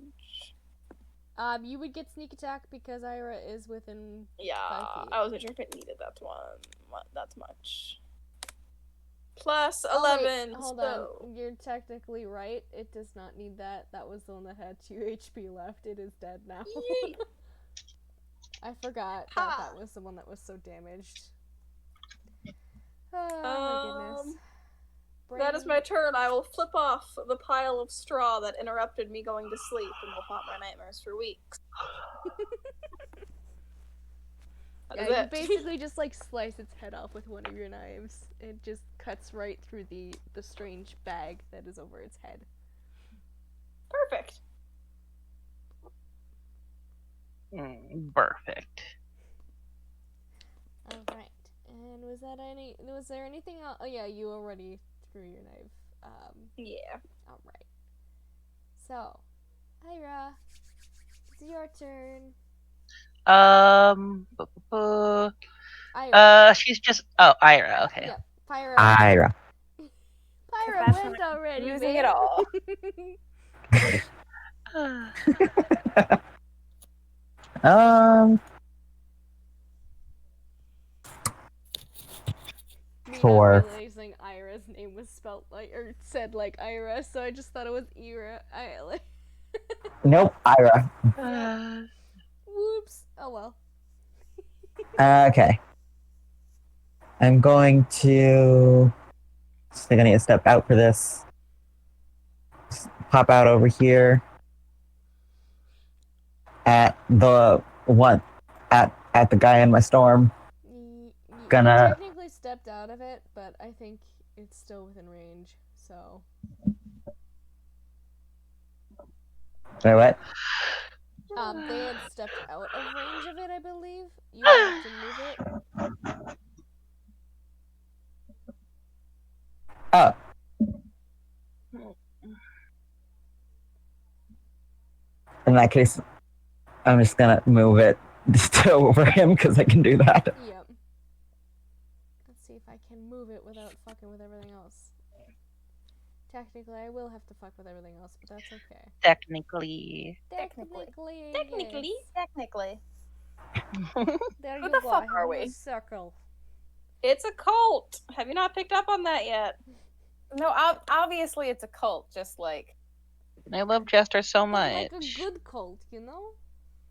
You would get sneak attack because Ira is within 5 feet. I wasn't sure if it needed that much. Plus 11. Oh, wait, hold on. You're technically right. It does not need that. That was the one that had 2 HP left. It is dead now. I forgot that was the one that was so damaged. Oh my goodness. That is my turn. I will flip off the pile of straw that interrupted me going to sleep and will haunt my nightmares for weeks. Yeah, you basically just like slice its head off with one of your knives. It just cuts right through the strange bag that is over its head. Perfect. Perfect. Alright. And was there anything else? Oh yeah, you already threw your knife. Yeah. Alright. So, Ira, it's your turn. Ira. She's just. Oh, Ira. Okay. Yep. Pyra. Ira. Pyra went already. Using it all. Me Sure. not realizing Ira's name was spelled like or said like Ira, so I just thought it was Ira. Nope, Ira. Whoops. Oh well. Okay. I'm going to. I think I need to step out for this. Just pop out over here. At the one. At the guy in my storm. You Gonna. technically stepped out of it, but I think it's still within range. So. Wait, what? They had stepped out of range of it, I believe. You have to move it. Oh. In that case, I'm just gonna move it just over him because I can do that. Yep. Let's see if I can move it without fucking with everything else. Technically, I will have to fuck with everything else, but that's okay. Technically. Technically. There Who you the go. fuck I are have we? a circle. It's a cult. Have you not picked up on that yet? No, obviously it's a cult. Just like I love Jester so It's much. like a good cult, you know?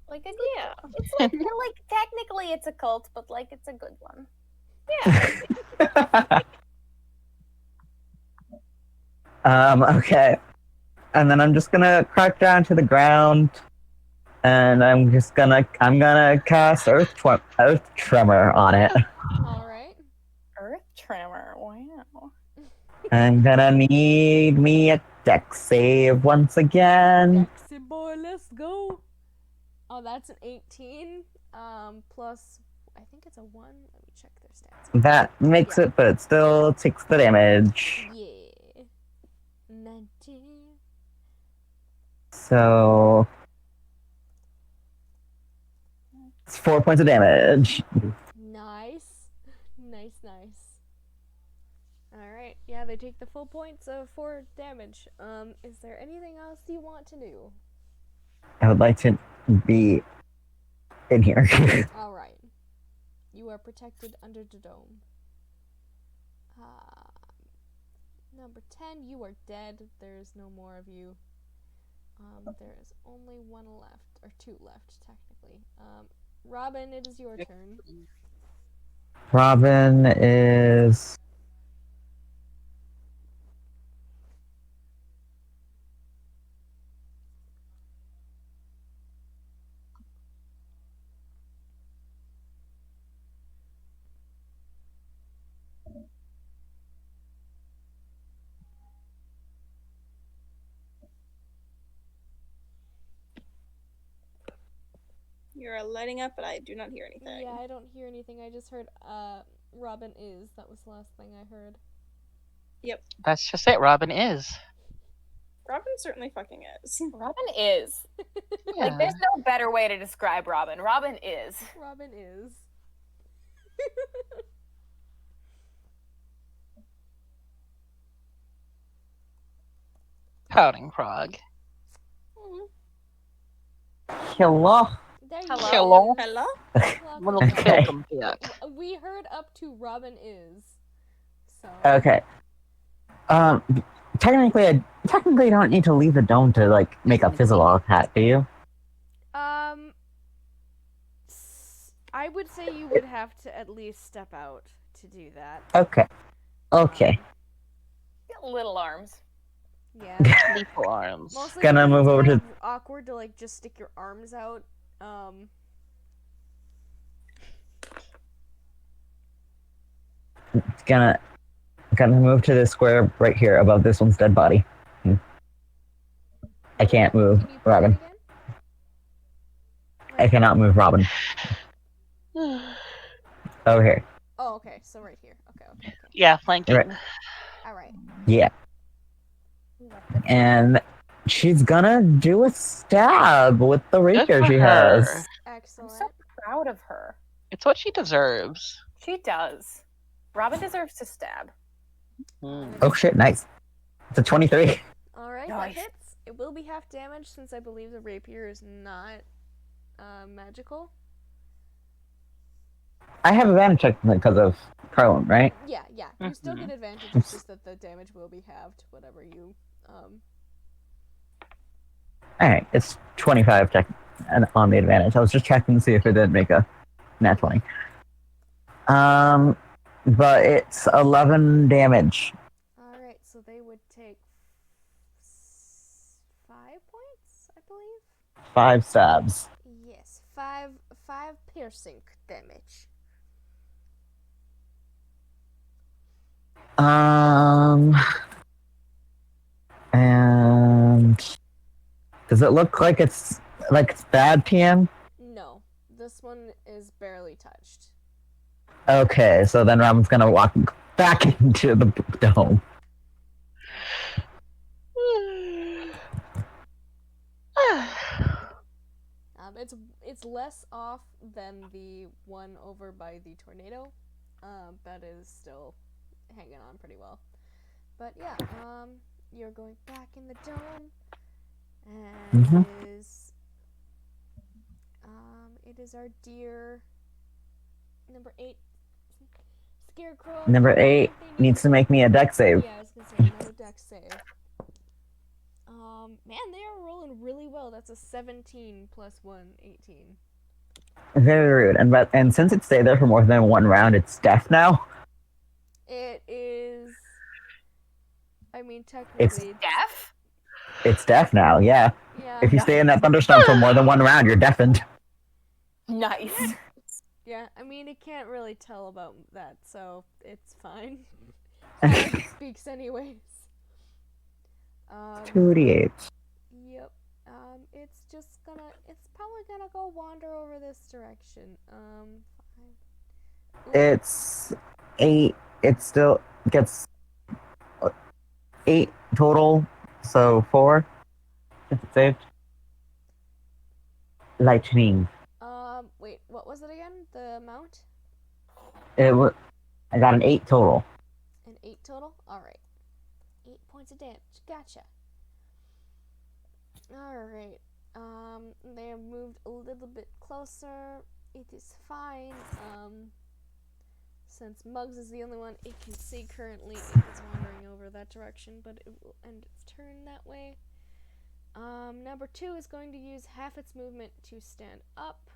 a good Yeah. cult. It's like technically it's a cult, but like it's a good one. Yeah. Okay. And then I'm just gonna crouch down to the ground, and I'm gonna cast Earth Tremor on it. Alright. Earth tremor. Wow. I'm gonna need me a dex save once again. Dexy boy, let's go. Oh, that's an 18. Plus, I think it's a 1. Let me check their stats. That makes it, but it still takes the damage. Yeah. 19. So it's 4 points of damage. Nice. Nice. Alright, yeah, they take the full points of 4 damage. Is there anything else you want to do? I would like to be in here. Alright. You are protected under the dome. Number 10, you are dead. There's no more of you. There is only 1 left, or 2 left, technically. Robin, it is your turn. Robin is. You're lighting up, but I do not hear anything. Yeah, I don't hear anything. I just heard, Robin is. That was the last thing I heard. Yep. That's just it. Robin is. Robin certainly fucking is. Robin is. Yeah. Like, there's no better way to describe Robin. Robin is. Robin is. Pouting frog. Hello. There you Hello. go. Hello? Little Okay. kiltum pick. We heard up to Robin is. So. Okay. Technically, I don't need to leave the dome to like make a physical attack, do you? I would say you would have to at least step out to do that. Okay. Okay. Little arms. Yeah. Lethal arms. Mostly Gonna because move it's over kind to- of awkward to like just stick your arms out. Gonna move to the square right here above this one's dead body. I can't move Can you put it Robin. again? I cannot move Robin. Over here. Oh, okay. So right here. Okay. Yeah, flanking. Right. All right. Yeah. And she's gonna do a stab with the rapier for she her. has. I'm Excellent. so proud of her. It's what she deserves. She does. Robin deserves to stab. Oh shit, nice. It's a 23. All right, Nice. that hits. It will be half damage since I believe the rapier is not magical. I have advantage technically because of prone, right? Yeah. You still Mhm. get advantage. It's just that the damage will be halved. Whatever you. Alright, it's 25 and on the advantage. I was just checking to see if it did make a nat 20. But it's 11 damage. All right, so they would take 5 points, I believe. 5 stabs. Yes, five piercing damage. And does it look like it's bad PM? No, this one is barely touched. Okay, so then Robin's gonna walk back into the dome. It's less off than the one over by the tornado. That is still hanging on pretty well. But yeah, you're going back in the dome, and it is our dear number 8 Scarecrow. Number 8 needs to make me a dex save. Yeah, I was gonna say another dex save. Man, they are rolling really well. That's a 17 plus 1, 18. Very rude. And since it stayed there for more than one round, it's deaf now. It is. I mean, technically. Deaf? It's deaf now, yeah. Yeah. If you stay in that thunderstorm for more than one round, you're deafened. Nice. Yeah, I mean, it can't really tell about that, so it's fine. It speaks anyways. 2d8. Yep. It's probably gonna go wander over this direction. 5. It's 8. It still gets 8 total, so 4. If it's saved. Lightning. Wait, what was it again? The amount? I got an 8 total. An 8 total? Alright. 8 points of damage. Gotcha. Alright. They have moved a little bit closer. It is fine. Since Muggs is the only one it can see currently, it is wandering over that direction, but it will end its turn that way. Number 2 is going to use half its movement to stand up.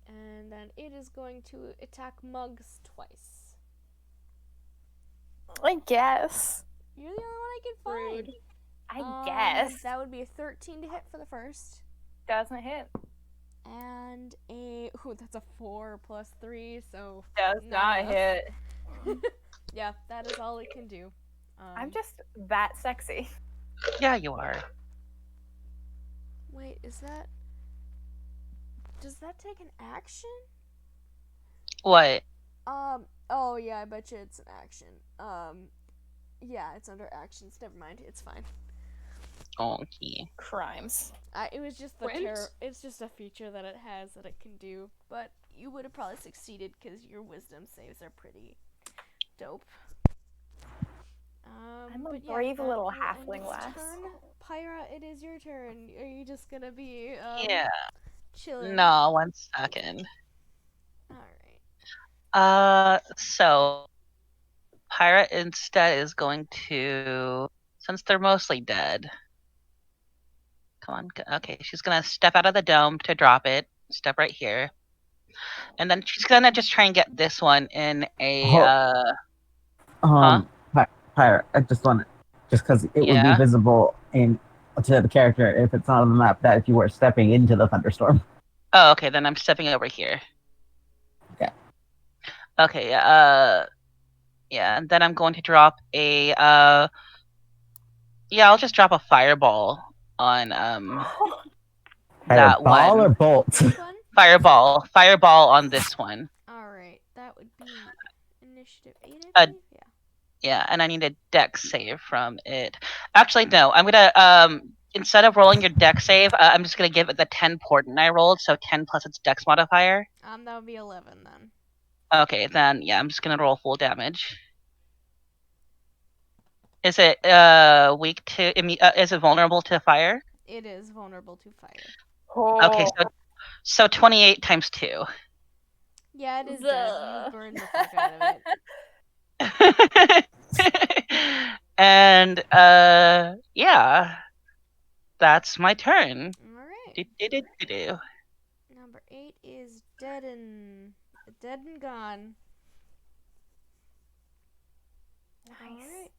And then it is going to attack Muggs twice. I guess. You're the only one I can find. Rude. I guess. That would be a 13 to hit for the first. Doesn't hit. And that's a 4 plus 3, so Does not enough. hit. Yeah, that is all it can do. I'm just that sexy. Yeah, you are. Wait, is that? does that take an action? What? Oh yeah, I bet you it's an action. Yeah, it's under actions. Never mind, it's fine. Okay. Crimes. It was just it's just a feature that it has that it can do, but you would have probably succeeded because your wisdom saves are pretty dope. I'm a brave little halfling lass. Pyra, it is your turn. Are you just gonna be Yeah. chilling? No, 1 second. Alright. So Pirate instead is going to, since they're mostly dead. Come on. Okay, she's gonna step out of the dome to drop it. Step right here. And then she's gonna just try and get this one in a Pyre, I just want to, just because it would be visible to the character if it's not on the map, that if you were stepping into the thunderstorm. Oh, okay, then I'm stepping over here. Yeah. Okay, yeah, and then I'm going to drop a, I'll just drop a fireball on, that one. Fireball or bolt? Fireball on this one. Alright, that would be initiative 8, I believe? Yeah. Yeah, and I need a dex save from it. Actually, no, I'm gonna, instead of rolling your dex save, I'm just gonna give it the 10 portent I rolled, so 10 plus its dex modifier. That would be 11 then. Okay, then, yeah, I'm just gonna roll full damage. Is it, weak to, is it vulnerable to fire? It is vulnerable to fire. Oh. Okay, so 28 times 2. Yeah, it is dead. You burned the fuck out of it. And yeah, that's my turn. Alright. Number 8 is dead and gone. Nice. Alright.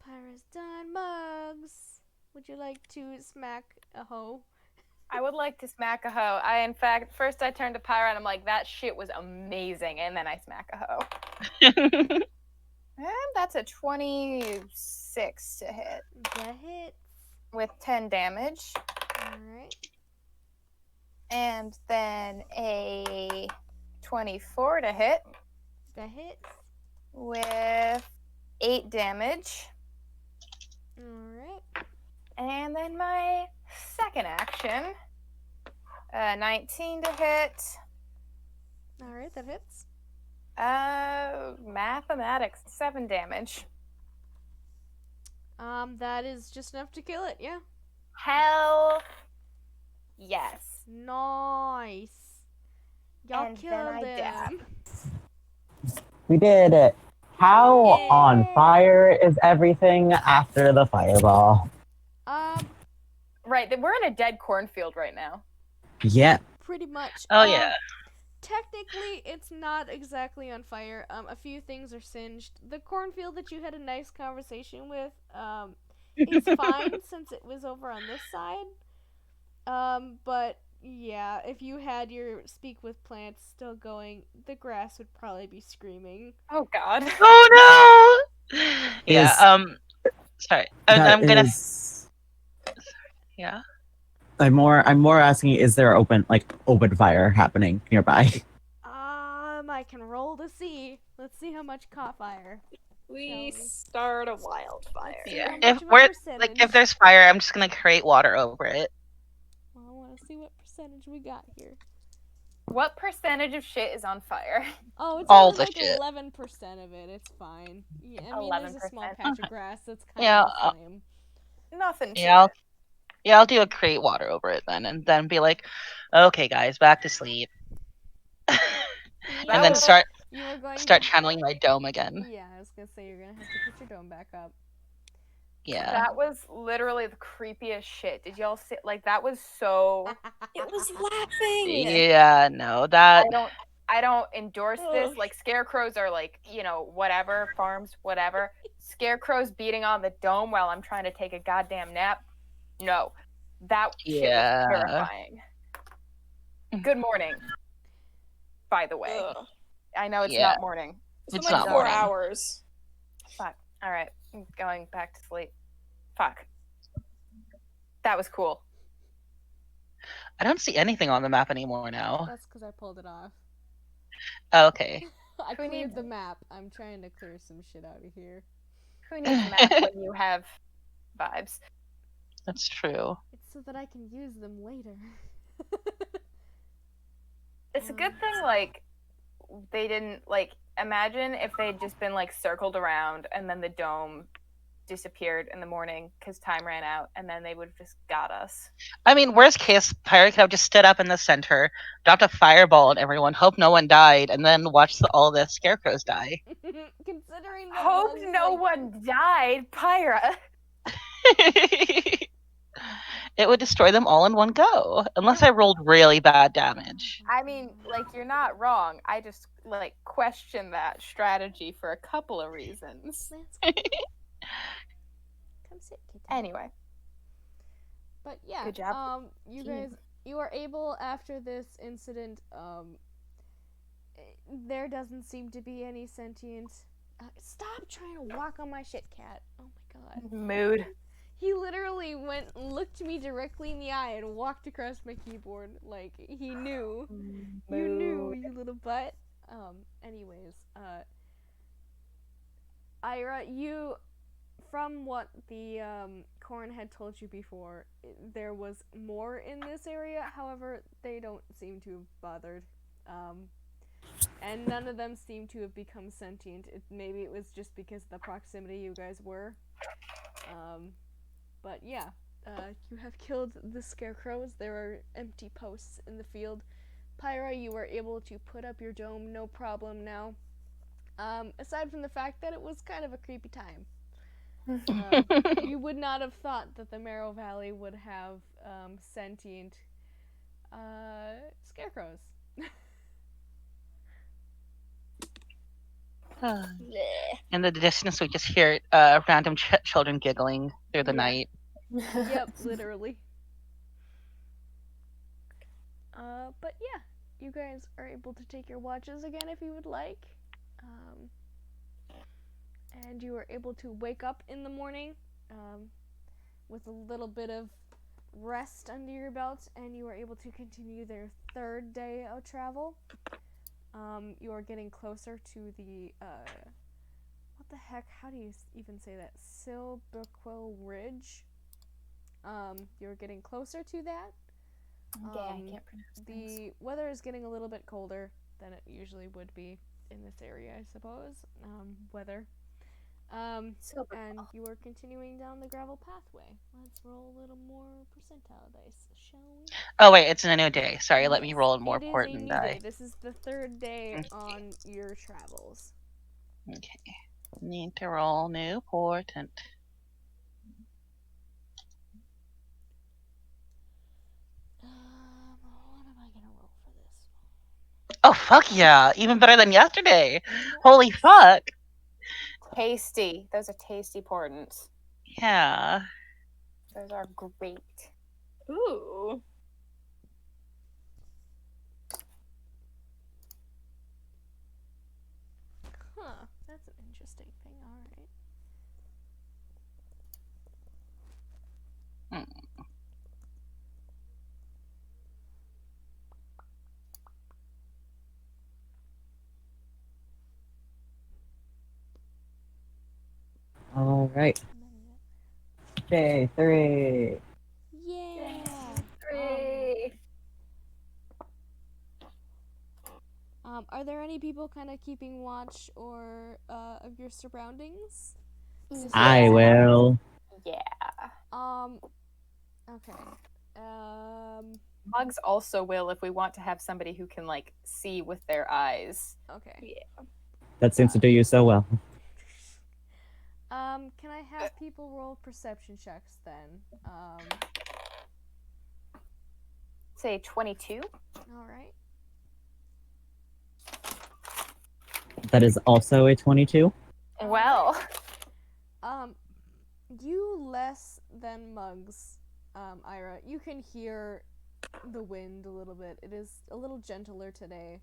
Pyra's done. Mugs, would you like to smack a hoe? I would like to smack a hoe. In fact, first I turned to Pyra and I'm like, that shit was amazing, and then I smack a hoe. And that's a 26 to hit. That hits. With 10 damage. Alright. And then a 24 to hit. That hits. With 8 damage. Alright. And then my second action. 19 to hit. Alright, that hits. Mathematics, 7 damage. That is just enough to kill it, yeah. Hell yes. Nice. Y'all killed him. We did it. How on fire is everything after the fireball? Right, we're in a dead cornfield right now. Yeah. Pretty much. Oh, yeah. Technically, it's not exactly on fire. A few things are singed. The cornfield that you had a nice conversation with, is fine since it was over on this side. But yeah, if you had your speak with plants still going, the grass would probably be screaming. Oh God. Oh no! Yeah. Sorry. I'm gonna. Yeah. I'm more asking, is there open fire happening nearby? I can roll to see. Let's see how much caught fire. We start a wildfire. Yeah. If there's fire, I'm just gonna create water over it. Well, I want to see what percentage we got here. What percentage of shit is on fire? Oh, it's all only the shit. 11% of it. It's fine. Yeah, I mean, 11%. there's a small patch of grass that's kind of a flame. Nothing. I'll do a create water over it then, and then be like, okay, guys, back to sleep. And then start channeling my dome again. Yeah, I was gonna say you're gonna have to put your dome back up. Yeah. That was literally the creepiest shit. Did y'all see? That was so. It was laughing. Yeah, no, that. I don't endorse this. Scarecrows are whatever farms, whatever. Scarecrows beating on the dome while I'm trying to take a goddamn nap. No, that shit was terrifying. Good morning. By the way, I know it's not morning. It's not 4 hours. Fuck. All right, I'm going back to sleep. Fuck. That was cool. I don't see anything on the map anymore now. That's because I pulled it off. Oh, okay. I cleared the map. I'm trying to clear some shit out of here. Who needs a map when you have vibes? That's true. It's so that I can use them later. It's a good thing, like, they didn't, like, imagine if they'd just been, like, circled around and then the dome disappeared in the morning because time ran out, and then they would have just got us. I mean, worst case, Pyra could have just stood up in the center, dropped a fireball at everyone, hope no one died, and then watched all the scarecrows die. Considering that Hope no one died, Pyra. It would destroy them all in one go, unless I rolled really bad damage. I mean, like, you're not wrong. I just, like, question that strategy for a couple of reasons. Come sit, kitten. Anyway. But yeah, good job. You guys, you are able, after this incident, there doesn't seem to be any sentient... stop trying to walk on my shit, cat. Oh my god. Mood. He literally looked me directly in the eye and walked across my keyboard like he knew. You knew, you little butt. Anyways, Ira, you, from what the Corn had told you before, there was more in this area. However, they don't seem to have bothered. And none of them seem to have become sentient. Maybe it was just because of the proximity you guys were. But yeah, you have killed the scarecrows. There are empty posts in the field. Pyra, you were able to put up your dome, no problem now. Aside from the fact that it was kind of a creepy time. You would not have thought that the Marrow Valley would have sentient scarecrows. In the distance, we just hear random children giggling through the night. Yep, literally. But yeah, you guys are able to take your watches again if you would like. And you are able to wake up in the morning with a little bit of rest under your belt, and you are able to continue their third day of travel. You are getting closer to the, what the heck, how do you even say that? Silberquill Ridge. You're getting closer to that. Yeah, I can't pronounce things. The weather is getting a little bit colder than it usually would be in this area, I suppose. Weather. And you are continuing down the gravel pathway. Let's roll a little more percentile dice, shall we? Oh wait, it's a new day. Sorry, Yes, let me roll a more it is important a new die. day. This is the third day on your travels. Okay. Need to roll new portent. What am I gonna roll for this one? Oh fuck yeah! Even better than yesterday. Holy fuck! Tasty. Those are tasty portents. Yeah. Those are great. Ooh. Huh, that's an interesting thing. Alright. All right. Day 3. Yeah. 3. Are there any people kind of keeping watch or of your surroundings? I will. Yeah. Okay. Mugs also will if we want to have somebody who can, like, see with their eyes. Okay. Yeah. That seems to do you so well. Can I have people roll perception checks then? Say 22. Alright. That is also a 22. Well. You less than Mugs, Ira. You can hear the wind a little bit. It is a little gentler today.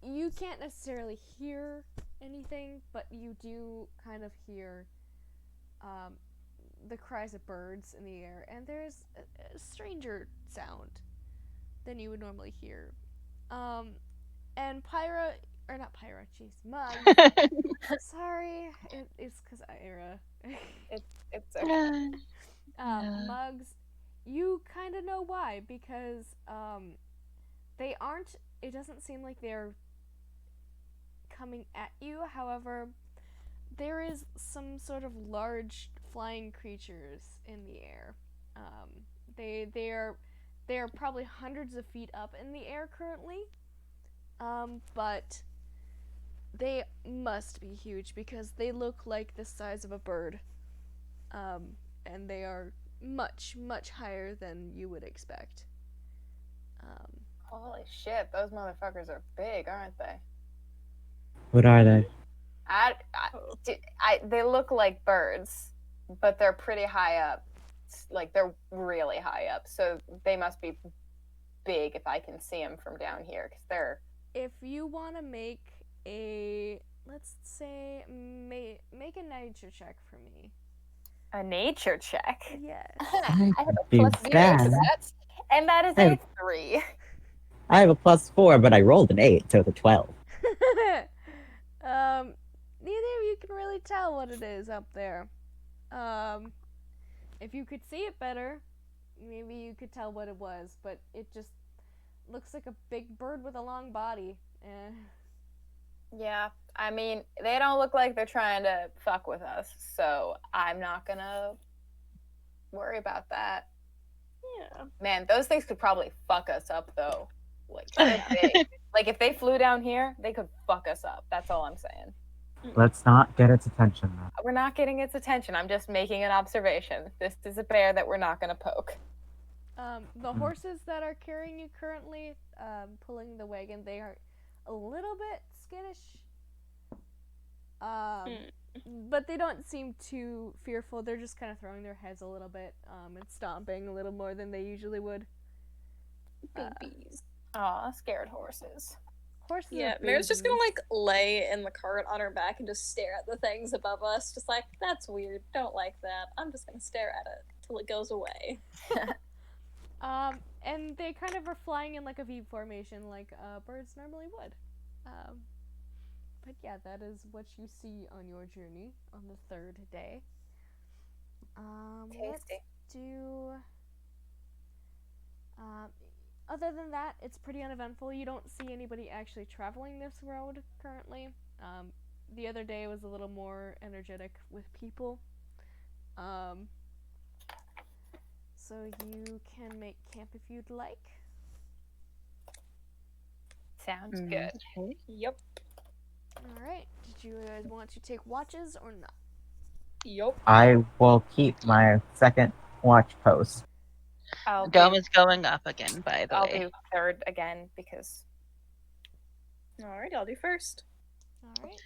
You can't necessarily hear anything, but you do kind of hear the cries of birds in the air, and there's a stranger sound than you would normally hear. And Pyra, or not Pyra, jeez, Mug. Sorry, it's because Ira. It's okay. Mugs, you kind of know why, because they aren't. It doesn't seem like they're coming at you. However, there is some sort of large flying creatures in the air. They are probably hundreds of feet up in the air currently. But they must be huge because they look like the size of a bird. And they are much, much higher than you would expect. Holy shit, those motherfuckers are big, aren't they? What are they? They look like birds, but they're pretty high up. Like, they're really high up, so they must be big if I can see them from down here, because they're... If you want to make a, let's say, make a nature check for me. A nature check? Yes. I have a +0 to that, and that is a 3. I have a +4, but I rolled an 8, so it's a 12. Neither of you can really tell what it is up there. If you could see it better, maybe you could tell what it was, but it just looks like a big bird with a long body. Yeah, I mean, they don't look like they're trying to fuck with us, so I'm not gonna worry about that. Yeah. Man, those things could probably fuck us up, though. Like, they're big. Like, if they flew down here, they could fuck us up. That's all I'm saying. Let's not get its attention, though. We're not getting its attention. I'm just making an observation. This is a bear that we're not going to poke. The horses that are carrying you currently, pulling the wagon, they are a little bit skittish. But they don't seem too fearful. They're just kind of throwing their heads a little bit and stomping a little more than they usually would. Babies. Aw, scared horses. Horses. Yeah, Mary's just gonna like lay in the cart on her back and just stare at the things above us, just like, that's weird, don't like that. I'm just gonna stare at it till it goes away. And they kind of are flying in like a V formation, like birds normally would. But yeah, that is what you see on your journey on the 3rd day. Let's do. Other than that, it's pretty uneventful. You don't see anybody actually traveling this road currently. The other day was a little more energetic with people. So you can make camp if you'd like. Sounds good. Yep. Alright, did you guys want to take watches or not? Yep. I will keep my second watch post. Dome is going up again, by the way. I'll do 3rd again, because... Alright, I'll do first. Alright.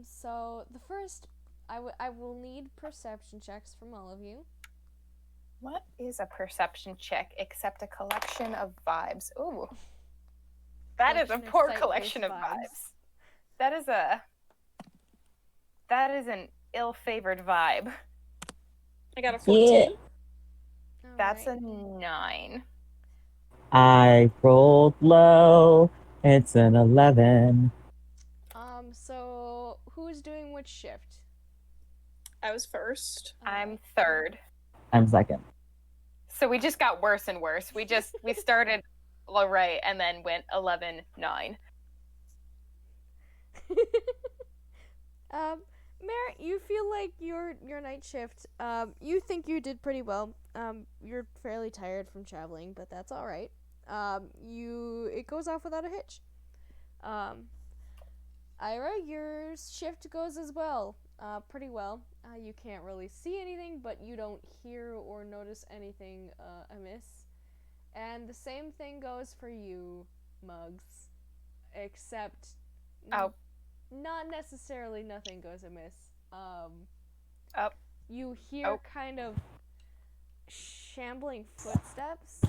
So the first, I will need perception checks from all of you. What is a perception check except a collection of vibes? Ooh. That is a poor collection of vibes. That is an ill-favored vibe. I got a 14. Yeah. That's a 9. I rolled low. It's an 11. So who's doing which shift? I was first. I'm 3rd. I'm 2nd. So we just got worse and worse. We started all right and then went 11, 9. Merritt, you feel like your night shift, you think you did pretty well. You're fairly tired from traveling, but that's all right. It goes off without a hitch. Ira, your shift goes as well, pretty well. You can't really see anything, but you don't hear or notice anything amiss. And the same thing goes for you, Mugs, except... Oh, not necessarily nothing goes amiss. Up. You hear kind of shambling footsteps,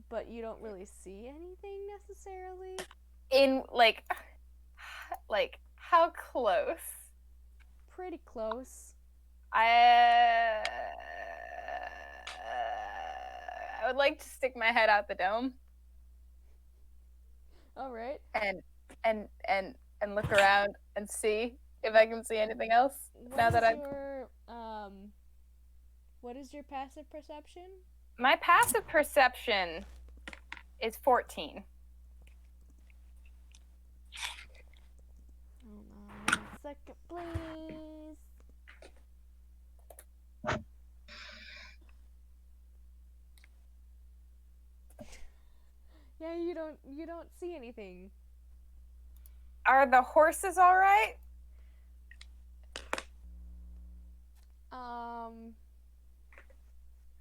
but you don't really see anything necessarily. In like how close? Pretty close. I would like to stick my head out the dome. All right. And look around and see if I can see anything else. What is your passive perception? My passive perception is 14. Hold on 1 second, please. Yeah, you don't see anything. Are the horses all right?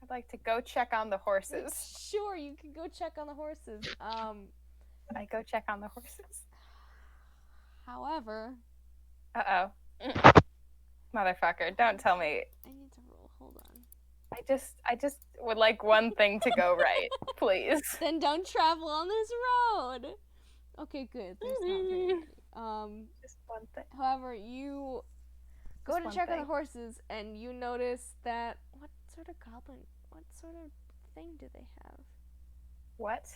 I'd like to go check on the horses. Sure, you can go check on the horses. I go check on the horses. However. Uh-oh. Motherfucker, don't tell me. I need to roll. Hold on. I just would like one thing to go right, please. Then don't travel on this road. Okay, good. There's not very just one thing. However, you go to check on the horses and you notice that what sort of thing do they have? What?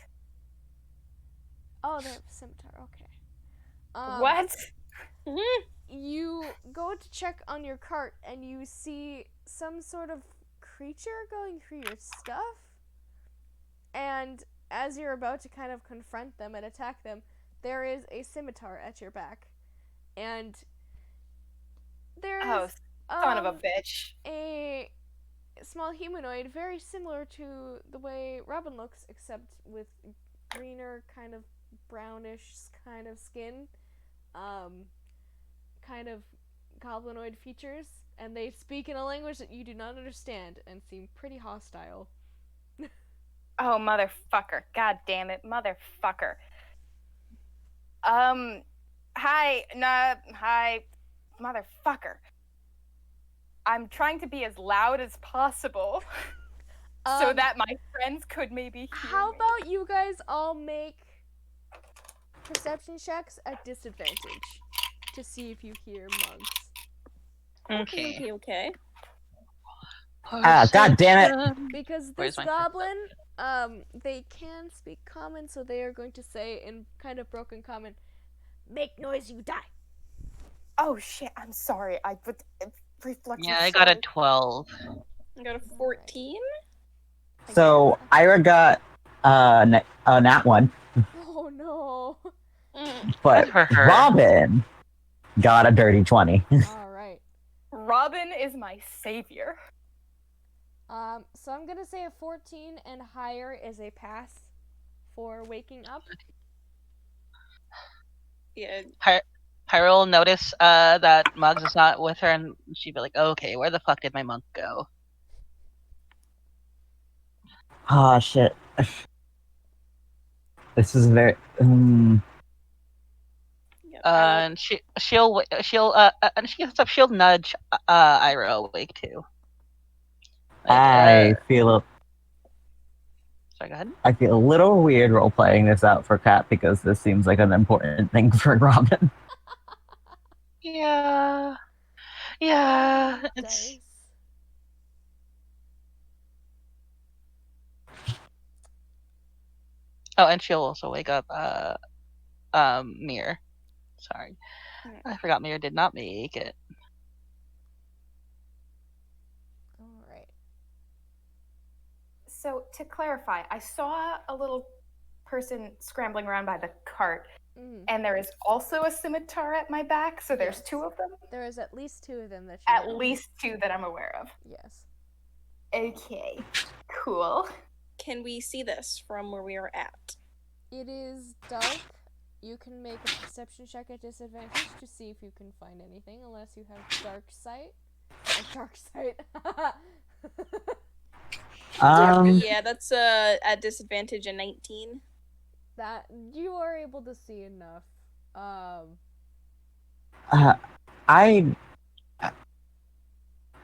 Oh, they have a scimitar. Okay. What? You go to check on your cart and you see some sort of creature going through your stuff. And as you're about to kind of confront them and attack them, there is a scimitar at your back. And there is son of a bitch. A small humanoid very similar to the way Robin looks, except with greener, kind of brownish kind of skin, kind of goblinoid features, and they speak in a language that you do not understand and seem pretty hostile. Oh, motherfucker. God damn it, motherfucker. Hi, motherfucker. I'm trying to be as loud as possible so that my friends could maybe hear How me. about you guys all make perception checks at disadvantage to see if you hear mugs? Okay. God damn it! Because this goblin, they can speak common, so they are going to say in kind of broken common, "Make noise, you die." Oh shit! I'm sorry. I put reflection. Yeah, I got a 12. I got a 14. So Ira got a nat 1. Oh no! But Robin got a dirty 20. All right. Robin is my savior. So I'm gonna say a 14 and higher is a pass for waking up. Yeah. Hyrule will notice that Muggs is not with her, and she'd be like, "Okay, where the fuck did my monk go?" Oh shit! This is very. And she'll and she gets up. She'll nudge Ira awake too. I feel. Sorry, go ahead. I feel a little weird role playing this out for Kat because this seems like an important thing for Robin. Yeah. It's. Oh, and she'll also wake up Mir. Sorry. I forgot Mir did not make it. Alright. So, to clarify, I saw a little person scrambling around by the cart, and there is also a scimitar at my back, so there's two of them? There is at least two of them that you know. Least two that I'm aware of. Yes. Okay. Cool. Can we see this from where we are at? It is dark. You can make a perception check at disadvantage to see if you can find anything, unless you have dark sight. Dark sight. Yeah, that's at disadvantage a 19. That you are able to see enough. I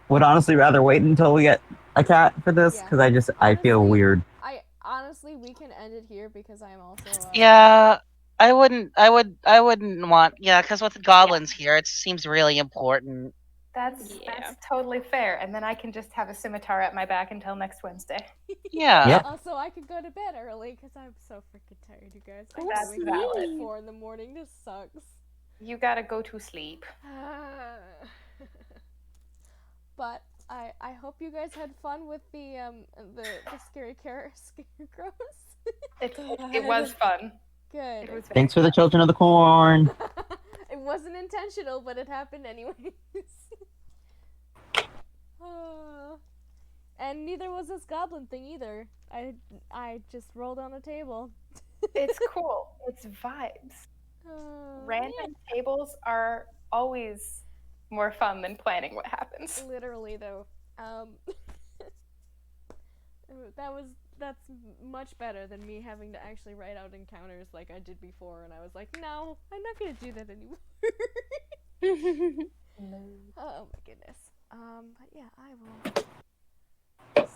would honestly rather wait until we get a cat for this because I feel weird. I honestly, we can end it here because I'm also. Yeah, I wouldn't want. Yeah, because with the goblins here, it seems really important. That's totally fair. And then I can just have a scimitar at my back until next Wednesday. Yeah. Yep. Also, I could go to bed early because I'm so freaking tired, you guys. That's valid. At 4 in the morning. This sucks. You gotta go to sleep. But I hope you guys had fun with the scary scarecrows. It was fun. Good. It was Thanks for the children of the corn. It wasn't intentional, but it happened anyways. And neither was this goblin thing either. I just rolled on a table. It's cool. It's vibes. Random tables are always more fun than planning what happens. Literally, though. That's much better than me having to actually write out encounters like I did before, and I was like, no, I'm not gonna do that anymore. Oh my goodness. But yeah, I will